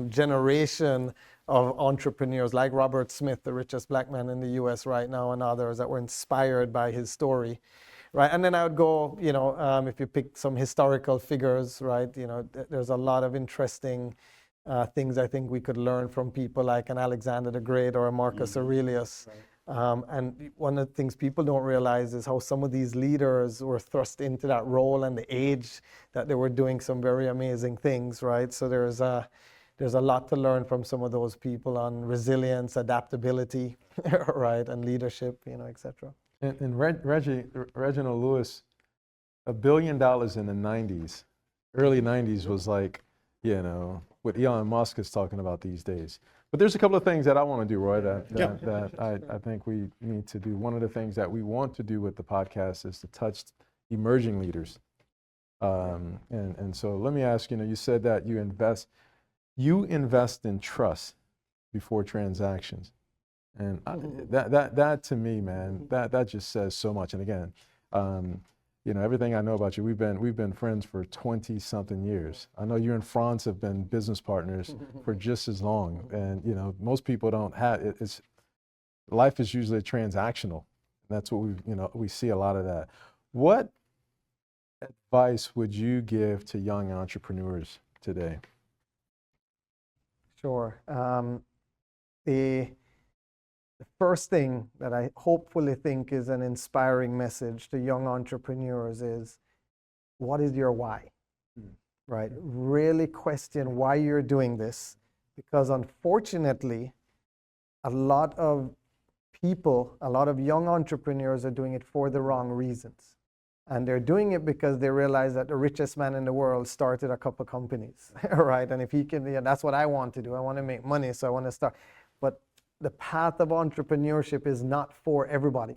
generation of entrepreneurs like Robert Smith, the richest black man in the US right now, and others that were inspired by his story. Right, and then I would go, you know, if you pick some historical figures, right, you know, there's a lot of interesting things I think we could learn from people like an Alexander the Great or a Marcus Aurelius. Right. And one of the things people don't realize is how some of these leaders were thrust into that role and the age that they were doing some very amazing things, right? So there's a lot to learn from some of those people on resilience, adaptability, right, and leadership, you know, et cetera. And Reginald Lewis, $1 billion in the 90s, early 90s was like, you know, what Elon Musk is talking about these days. But there's a couple of things that I want to do, Roy, that I think we need to do. One of the things that we want to do with the podcast is to touch emerging leaders. And so let me ask, you know, you said that you invest in trust before transactions. And that to me, man, that just says so much. And again, you know, everything I know about you, we've been friends for 20-something years. I know you and Franz have been business partners for just as long. And, you know, most people don't have it. Life is usually transactional. That's what we see a lot of that. What advice would you give to young entrepreneurs today? Sure. The first thing that I hopefully think is an inspiring message to young entrepreneurs is, what is your why? Right? Really question why you're doing this, because unfortunately, a lot of people, a lot of young entrepreneurs are doing it for the wrong reasons. And they're doing it because they realize that the richest man in the world started a couple companies, right? And if he can, yeah, that's what I want to do. I want to make money, so I want to start. But the path of entrepreneurship is not for everybody,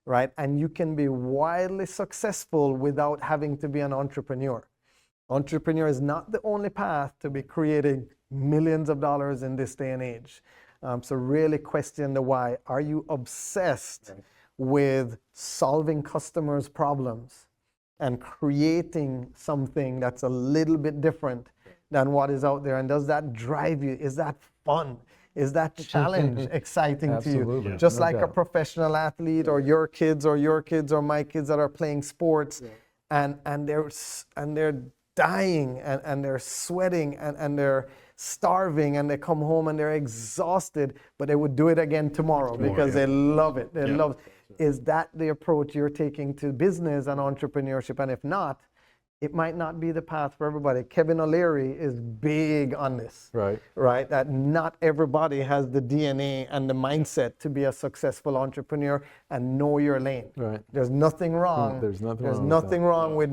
right? And you can be wildly successful without having to be an entrepreneur. Entrepreneur is not the only path to be creating millions of dollars in this day and age. So really question the why. Are you obsessed with solving customers' problems and creating something that's a little bit different than what is out there? And does that drive you? Is that fun? Is that challenge exciting to you? Yeah, just no like doubt. A professional athlete or your kids or my kids that are playing sports, and they're dying and they're sweating and they're starving and they come home and they're exhausted, but they would do it again tomorrow because they love it. They love it. Is that the approach you're taking to business and entrepreneurship? And if not, it might not be the path for everybody. Kevin O'Leary is big on this, right? That not everybody has the DNA and the mindset to be a successful entrepreneur and know your lane. Right. There's nothing wrong. There's nothing wrong with,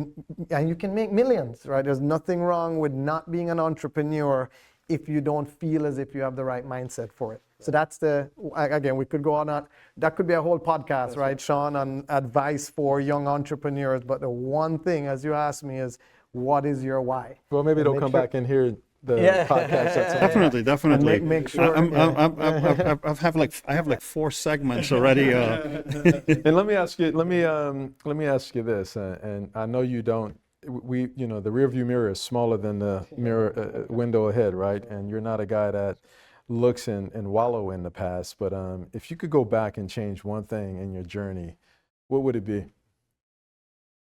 and you can make millions, right? There's nothing wrong with not being an entrepreneur if you don't feel as if you have the right mindset for it. So that's again, we could go on that could be a whole podcast, right, Sean, on advice for young entrepreneurs. But the one thing, as you asked me, is what is your why? Well, maybe they'll come back and hear the podcast. Definitely. Make sure. I have like 4 segments already. And let me ask you this, and I know you don't. The rearview mirror is smaller than the mirror window ahead, right? And you're not a guy that looks and wallow in the past, but if you could go back and change one thing in your journey, what would it be?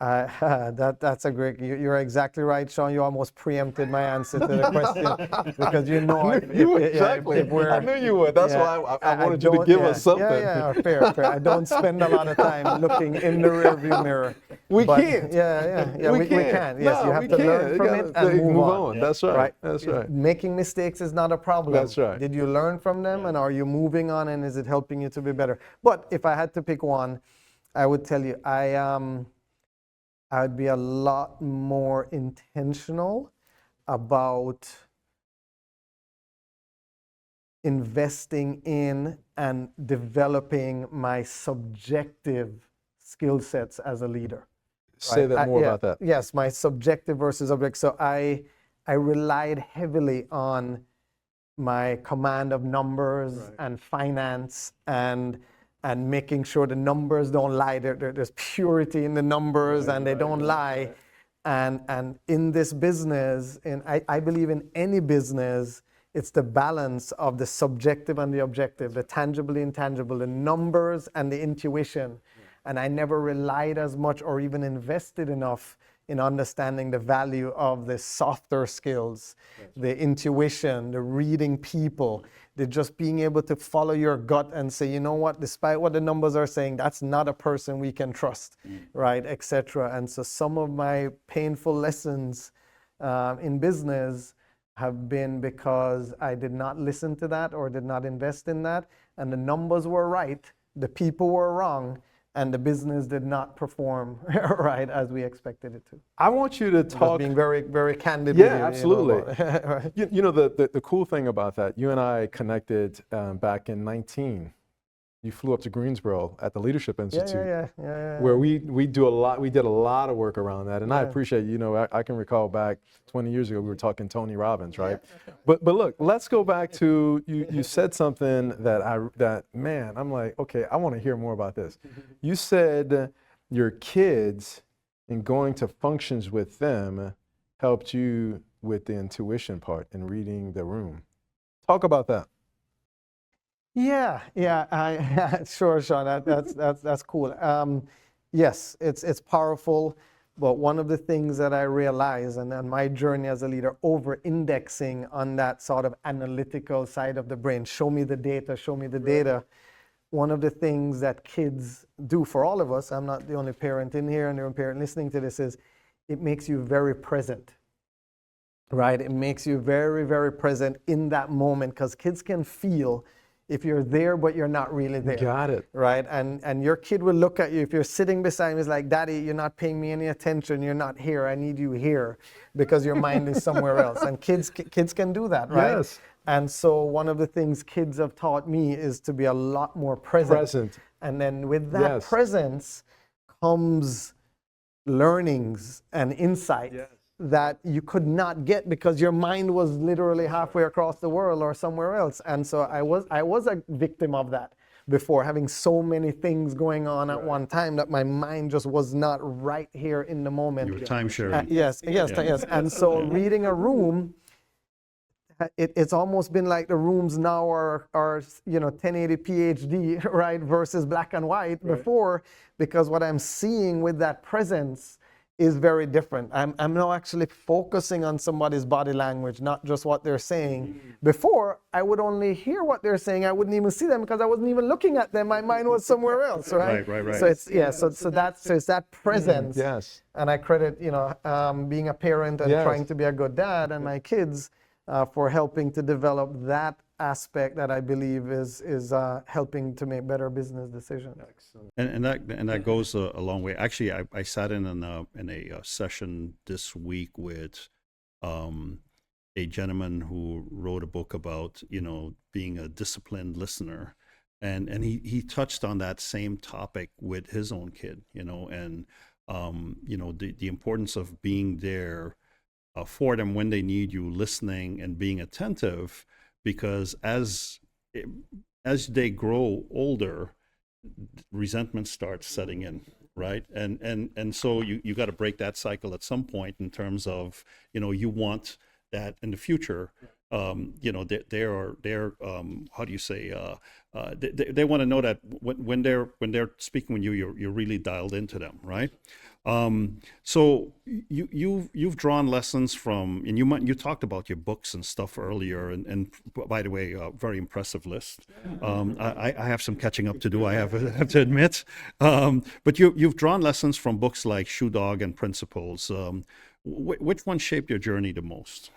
That's a great. You're exactly right, Sean. You almost preempted my answer to the question because you know exactly. if we're, I knew you would. That's yeah, why I wanted you to don't- give yeah, us something. Yeah, fair. I don't spend a lot of time looking in the rearview mirror. We But can't. We can't. Yes, No, you have we to can't. learn You from gotta it and move on. That's right. That's right. Making mistakes is not a problem. That's right. Did you learn from them, and are you moving on, and is it helping you to be better? But if I had to pick one, I would tell you I'd be a lot more intentional about investing in and developing my subjective skill sets as a leader. Say that more about that. Yes, my subjective versus objective. So I relied heavily on my command of numbers and finance and making sure the numbers don't lie. There's purity in the numbers and they don't lie. And in this business, and I believe in any business, it's the balance of the subjective and the objective, the tangible, the intangible, the numbers and the intuition. And I never relied as much or even invested enough in understanding the value of the softer skills, the intuition, the reading people, the just being able to follow your gut and say, you know what, despite what the numbers are saying, that's not a person we can trust, right, etc. And so some of my painful lessons in business have been because I did not listen to that or did not invest in that, and the numbers were right, the people were wrong, and the business did not perform right as we expected it to. I want you to talk. Being very, very candid. Yeah, with you, absolutely. Right? You know, the cool thing about that, you and I connected back in 19. You flew up to Greensboro at the Leadership Institute, where we did a lot of work around that, and I appreciate, you know, I can recall back 20 years ago we were talking Tony Robbins, right? But look, let's go back to you said something that man, I'm like, okay, I want to hear more about this. You said your kids and going to functions with them helped you with the intuition part and reading the room. Talk about that. Yeah, sure, Sean. That's cool. Yes, it's powerful. But one of the things that I realized, and on my journey as a leader, over-indexing on that sort of analytical side of the brain, show me the data, show me the data. One of the things that kids do for all of us, I'm not the only parent in here and the only parent listening to this, is it makes you very present. Right? It makes you very, very present in that moment, because kids can feel if you're there, but you're not really there. Got it. Right? And your kid will look at you. If you're sitting beside him, he's like, Daddy, you're not paying me any attention. You're not here. I need you here, because your mind is somewhere else. And kids can do that, right? Yes. And so one of the things kids have taught me is to be a lot more present. And then with that presence comes learnings and insight that you could not get because your mind was literally halfway across the world or somewhere else. And so I was a victim of that before, having so many things going on at one time that my mind just was not right here in the moment. You were time sharing. Yes. And so reading a room, it's almost been like the rooms now are 1080 PhD, right, versus black and white before, because what I'm seeing with that presence is very different. I'm now actually focusing on somebody's body language, not just what they're saying. Before, I would only hear what they're saying. I wouldn't even see them because I wasn't even looking at them. My mind was somewhere else, right? Right. So it's it's that presence. Yes. And I credit being a parent and trying to be a good dad and my kids for helping to develop that aspect that I believe is helping to make better business decisions. And that goes a long way. Actually, I sat in a session this week with a gentleman who wrote a book about being a disciplined listener, and he touched on that same topic with his own kid, and the importance of being there for them when they need you, listening and being attentive. Because as they grow older, resentment starts setting in, right? And so you got to break that cycle at some point in terms of you want that in the future they're how do you say, they want to know that when they're speaking with you, you're really dialed into them, right? So you've drawn lessons from, and you talked about your books and stuff earlier, and by the way, very impressive list. I have some catching up to do, I have to admit. But you've drawn lessons from books like Shoe Dog and Principles. Which one shaped your journey the most?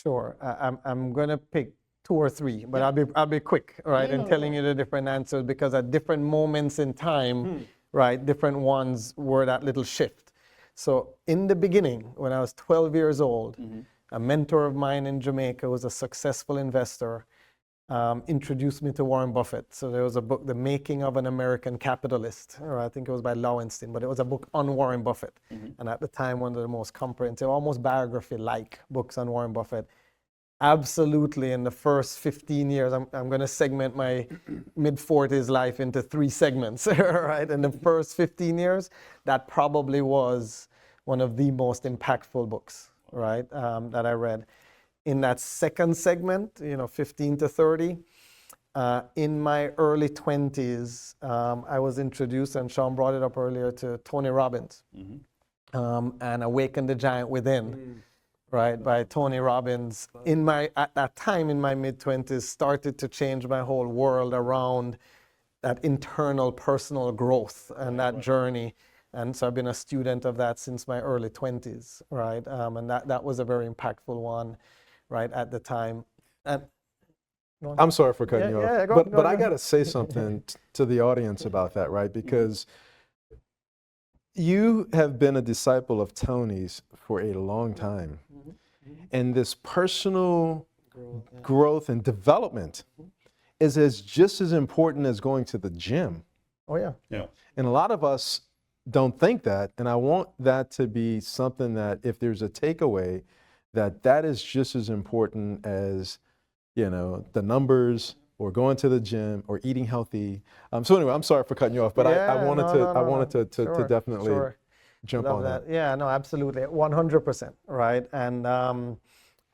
Sure. I'm going to pick two or three, but I'll be quick, right, in telling you the different answers, because at different moments in time, right, different ones were that little shift. So in the beginning, when I was 12 years old, a mentor of mine in Jamaica was a successful investor, introduced me to Warren Buffett. So there was a book, The Making of an American Capitalist, or I think it was by Lowenstein, but it was a book on Warren Buffett. And at the time, one of the most comprehensive, almost biography-like books on Warren Buffett. Absolutely, in the first 15 years, I'm going to segment my mid-40s life into 3 segments, right? In the first 15 years, that probably was one of the most impactful books, right, that I read. In that second segment, 15 to 30, in my early 20s, I was introduced, and Sean brought it up earlier, to Tony Robbins, and Awaken the Giant Within, right, by Tony Robbins. At that time, in my mid-20s, started to change my whole world around that internal personal growth and that journey. And so I've been a student of that since my early 20s, right? And that was a very impactful one, right, at the time. And I'm sorry for cutting you off, but I got to say something to the audience about that, right? Because you have been a disciple of Tony's for a long time. And this personal growth and development is just as important as going to the gym. Oh, yeah. Yeah. And a lot of us don't think that. And I want that to be something that, if there's a takeaway, that is just as important as, the numbers or going to the gym or eating healthy. So anyway, I'm sorry for cutting you off, but I wanted to definitely jump on that. Yeah, no, absolutely, 100%, right?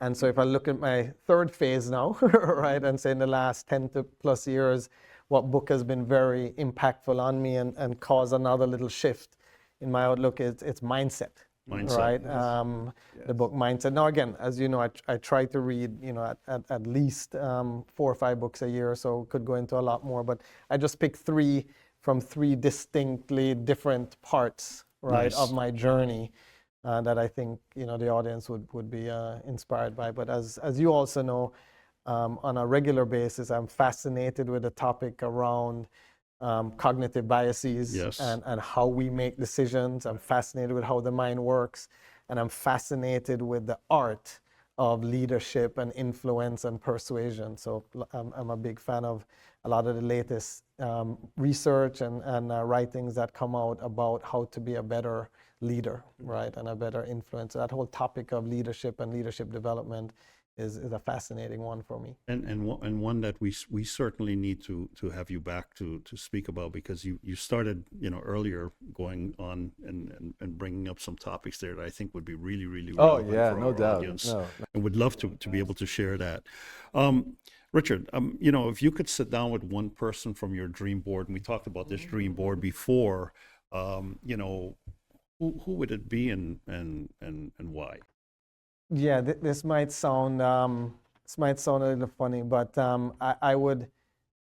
And so if I look at my third phase now, right, and say in the last 10 to plus years, what book has been very impactful on me and caused another little shift in my outlook is it's Mindset. Right? The book Mindset. Now, again, as you know, I try to read, at least 4 or 5 books a year, so could go into a lot more, but I just picked 3 from 3 distinctly different parts, right, of my journey that I think, the audience would be inspired by. But as you also know, on a regular basis, I'm fascinated with the topic around cognitive biases and how we make decisions. I'm fascinated with how the mind works, and I'm fascinated with the art of leadership and influence and persuasion. So I'm a big fan of a lot of the latest research and writings that come out about how to be a better leader, right, and a better influencer. That whole topic of leadership and leadership development is a fascinating one for me. And one that we certainly need to have you back to speak about, because you started earlier going on and bringing up some topics there that I think would be really relevant for no our doubt. audience, and would love to be able to share that. Richard, if you could sit down with one person from your dream board, and we talked about this dream board before, who would it be and why? Yeah, this might sound a little funny, but I would,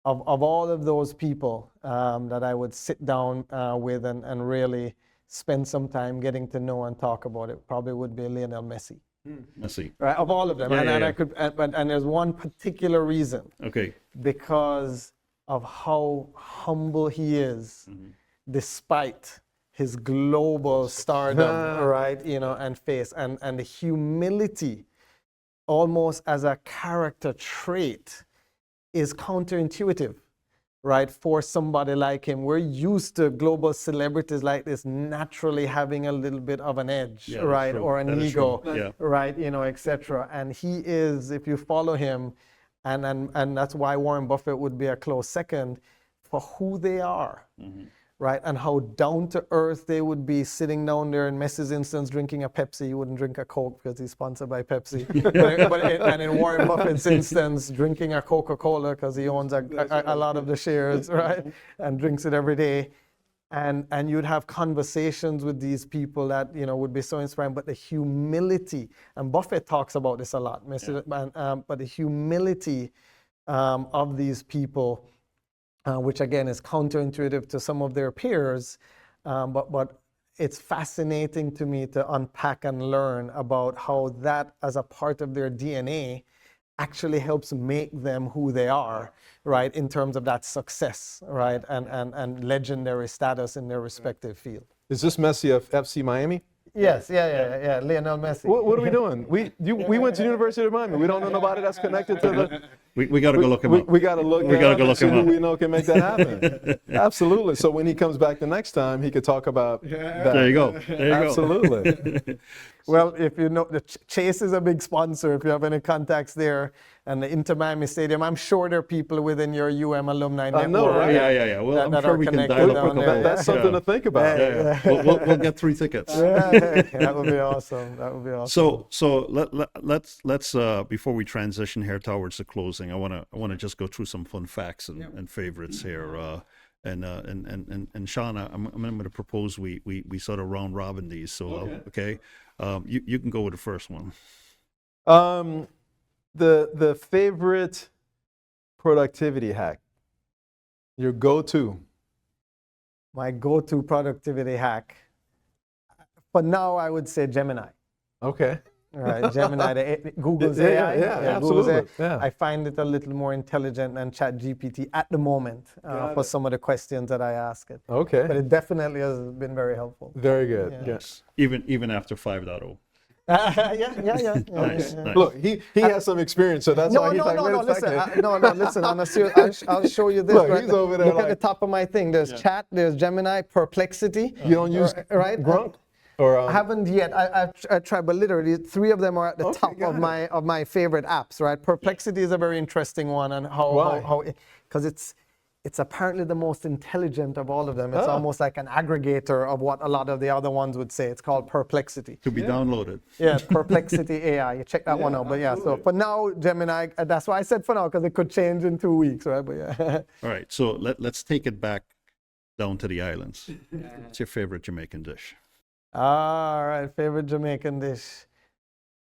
of all of those people that I would sit down with and really spend some time getting to know and talk about it, probably would be Lionel Messi. Messi. Right, of all of them, and there's one particular reason. Okay. Because of how humble he is, despite his global stardom, right, and face, and the humility, almost as a character trait, is counterintuitive, right, for somebody like him. We're used to global celebrities like this naturally having a little bit of an edge, right, or an ego, right, etc. And he is, if you follow him, and that's why Warren Buffett would be a close second, for who they are. right? And how down to earth they would be sitting down there in Messi's instance drinking a Pepsi. He wouldn't drink a Coke because he's sponsored by Pepsi. And in Warren Buffett's instance, drinking a Coca-Cola because he owns a lot of the shares, right? And drinks it every day. And you'd have conversations with these people that, you know, would be so inspiring. But the humility, and Buffett talks about this a lot, but the humility of these people, which again is counterintuitive to some of their peers, but it's fascinating to me to unpack and learn about how that as a part of their DNA actually helps make them who they are, right, in terms of that success, right, and legendary status in their respective field. Is this Messi of FC Miami? Yes, yeah, Lionel Messi. What are we doing? We went to the University of Miami. We don't know nobody that's connected to the. We got to go look him up. We got to look. We got to go look him who up. we know can make that happen. Absolutely. So when he comes back the next time, he could talk about that. There you go. There you Absolutely. go. Well, if you know, the Chase is a big sponsor. If you have any contacts there, and the Inter Miami Stadium, I'm sure there are people within your alumni network. I know, right? Yeah. Well, I'm sure we can connected dial up down a there. couple. That's something to think about. Yeah. We'll get 3 tickets. That would be awesome. That would be awesome. So let's before we transition here towards the closing, I want to just go through some fun facts and favorites here. And Sean, I'm going to propose we sort of round robin these. So okay. You can go with the first one. The favorite productivity hack. Your go-to. My go-to productivity hack. For now, I would say Gemini. Okay. All right, Gemini, Google's Yeah, AI. yeah, Google's absolutely. AI. Yeah. I find it a little more intelligent than ChatGPT at the moment for some of the questions that I ask it. Okay. But it definitely has been very helpful. Very good. Yeah. Yes. Even after 5.0. Yeah. Nice. Look, he has some experience, so that's why he's like, wait a second. Listen, on a serious, I'll show you this. Look, right? he's over there Look like- at the top of my thing. There's Chat, there's Gemini, Perplexity. You don't use right? Grunt? Or, I haven't yet. I tried, but literally 3 of them are at the Okay, top got of my favorite apps. Right? Perplexity is a very interesting one, and how because it's apparently the most intelligent of all of them. It's almost like an aggregator of what a lot of the other ones would say. It's called Perplexity. To be downloaded. Yeah, Perplexity AI. You check that one out. But yeah, so for now, Gemini. That's why I said for now, because it could change in 2 weeks, right? But yeah. All right. So let's take it back down to the islands. What's your favorite Jamaican dish? All right, favorite Jamaican dish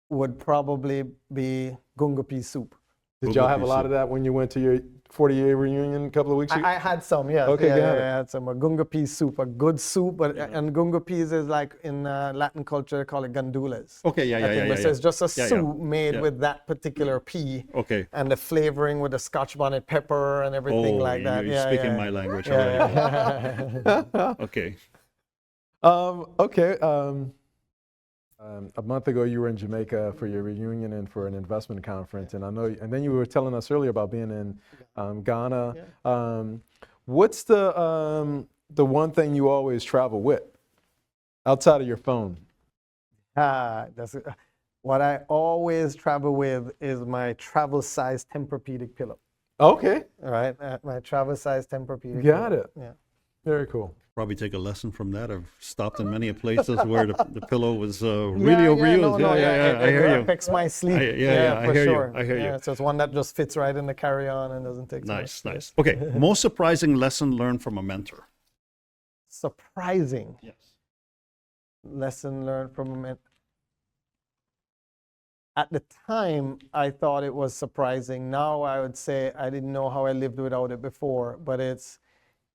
would probably be gunga pea soup. did y'all have a lot of that when you went to your 40-year reunion a couple of weeks ago? I had some, yes. Okay, yeah, got it. I had some. A gunga pea soup, a good soup, but and gunga peas is like in Latin culture, they call it gandules. Okay, yeah. So it's just a Yeah, soup made with that particular pea. Okay. And the flavoring with the Scotch bonnet pepper and everything like that. You're speaking my language Yeah, already. Okay. Okay. A month ago, you were in Jamaica for your reunion and for an investment conference, and I know. And then you were telling us earlier about being in Ghana. What's the one thing you always travel with, outside of your phone? What I always travel with is my travel-sized Tempur-Pedic pillow. Okay. All right, my travel-sized Tempur-Pedic. Got it. Yeah. Very cool. Probably take a lesson from that. I've stopped in many places where the pillow was really overused. I hear It you. affects my sleep. I hear you. I hear you. So it's one that just fits right in the carry-on and doesn't take Nice, too much. nice. Okay, most surprising lesson learned from a mentor. Surprising Yes. lesson learned from a mentor. At the time, I thought it was surprising. Now I would say I didn't know how I lived without it before, but it's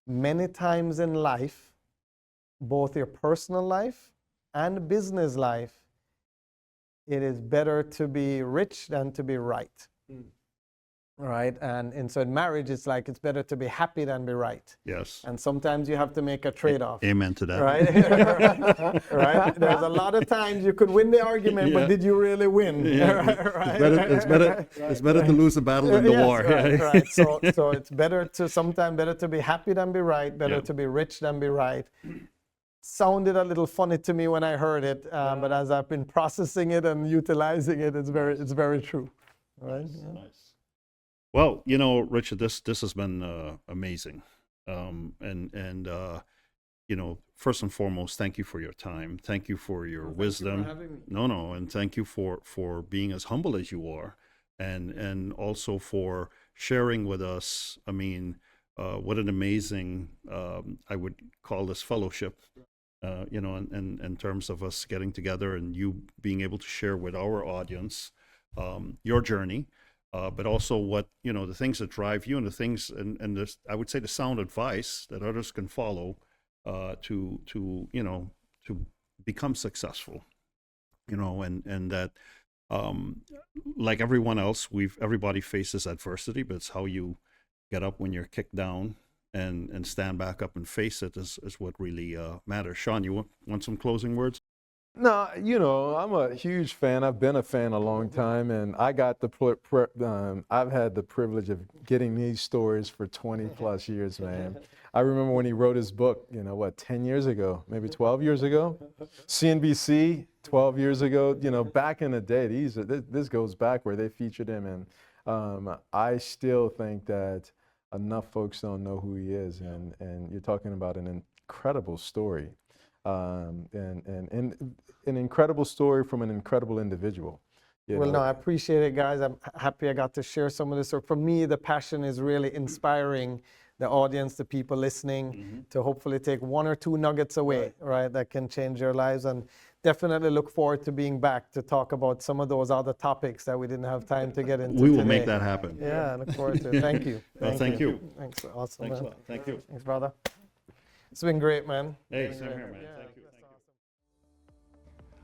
many times in life, both your personal life and business life, it is better to be rich than to be right. Right? And so in marriage, it's like it's better to be happy than be right. Yes. And sometimes you have to make a trade-off. Amen to that. Right? Right? There's a lot of times you could win the argument, but did you really win? Yeah. Right? It's better to lose the battle than the Yes, war. right. So it's sometimes better to be happy than be right, better to be rich than be right. Sounded a little funny to me when I heard it, but as I've been processing it and utilizing it, it's very true. Right? Yeah. Nice. Well, Richard, this has been amazing, and first and foremost, thank you for your time. Thank you for your wisdom. Thank you for having me. No, and thank you for being as humble as you are, and also for sharing with us. I mean, what an amazing, I would call this fellowship, in terms of us getting together and you being able to share with our audience your journey, but also what, the things that drive you and the things, and this, I would say, the sound advice that others can follow to become successful, and that, like everyone else, everybody faces adversity, but it's how you get up when you're kicked down and stand back up and face it is what really matters. Sean, you want some closing words? No, I'm a huge fan. I've been a fan a long time, and I got I've had the privilege of getting these stories for 20 plus years, man. I remember when he wrote his book, 10 years ago, maybe 12 years ago, CNBC, 12 years ago, back in the day, this goes back where they featured him, and I still think that enough folks don't know who he is, and you're talking about an incredible story. And an incredible story from an incredible individual. Well, no, I appreciate it, guys. I'm happy I got to share some of this. So for me, the passion is really inspiring the audience, the people listening, to hopefully take one or two nuggets away, right, that can change their lives. And definitely look forward to being back to talk about some of those other topics that we didn't have time to get into We will today. make that happen. Yeah, I look forward to it. Thank you. Thank you. Thanks. Awesome. Thanks a man. lot. Thank you. Thanks, brother. It's been great, man. Hey, same here, man. Thank you.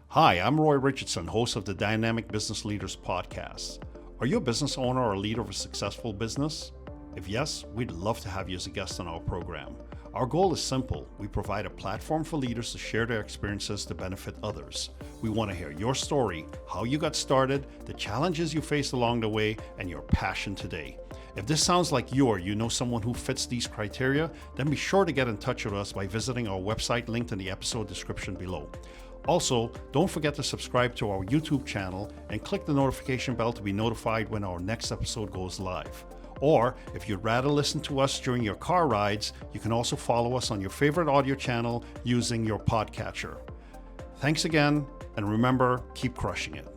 Hi, I'm Roy Richardson, host of the Dynamic Business Leaders Podcast. Are you a business owner or a leader of a successful business? If yes, we'd love to have you as a guest on our program. Our goal is simple. We provide a platform for leaders to share their experiences to benefit others. We want to hear your story, how you got started, the challenges you faced along the way, and your passion today. If this sounds like you or you know someone who fits these criteria, then be sure to get in touch with us by visiting our website linked in the episode description below. Also, don't forget to subscribe to our YouTube channel and click the notification bell to be notified when our next episode goes live. Or, if you'd rather listen to us during your car rides, you can also follow us on your favorite audio channel using your podcatcher. Thanks again, and remember, keep crushing it.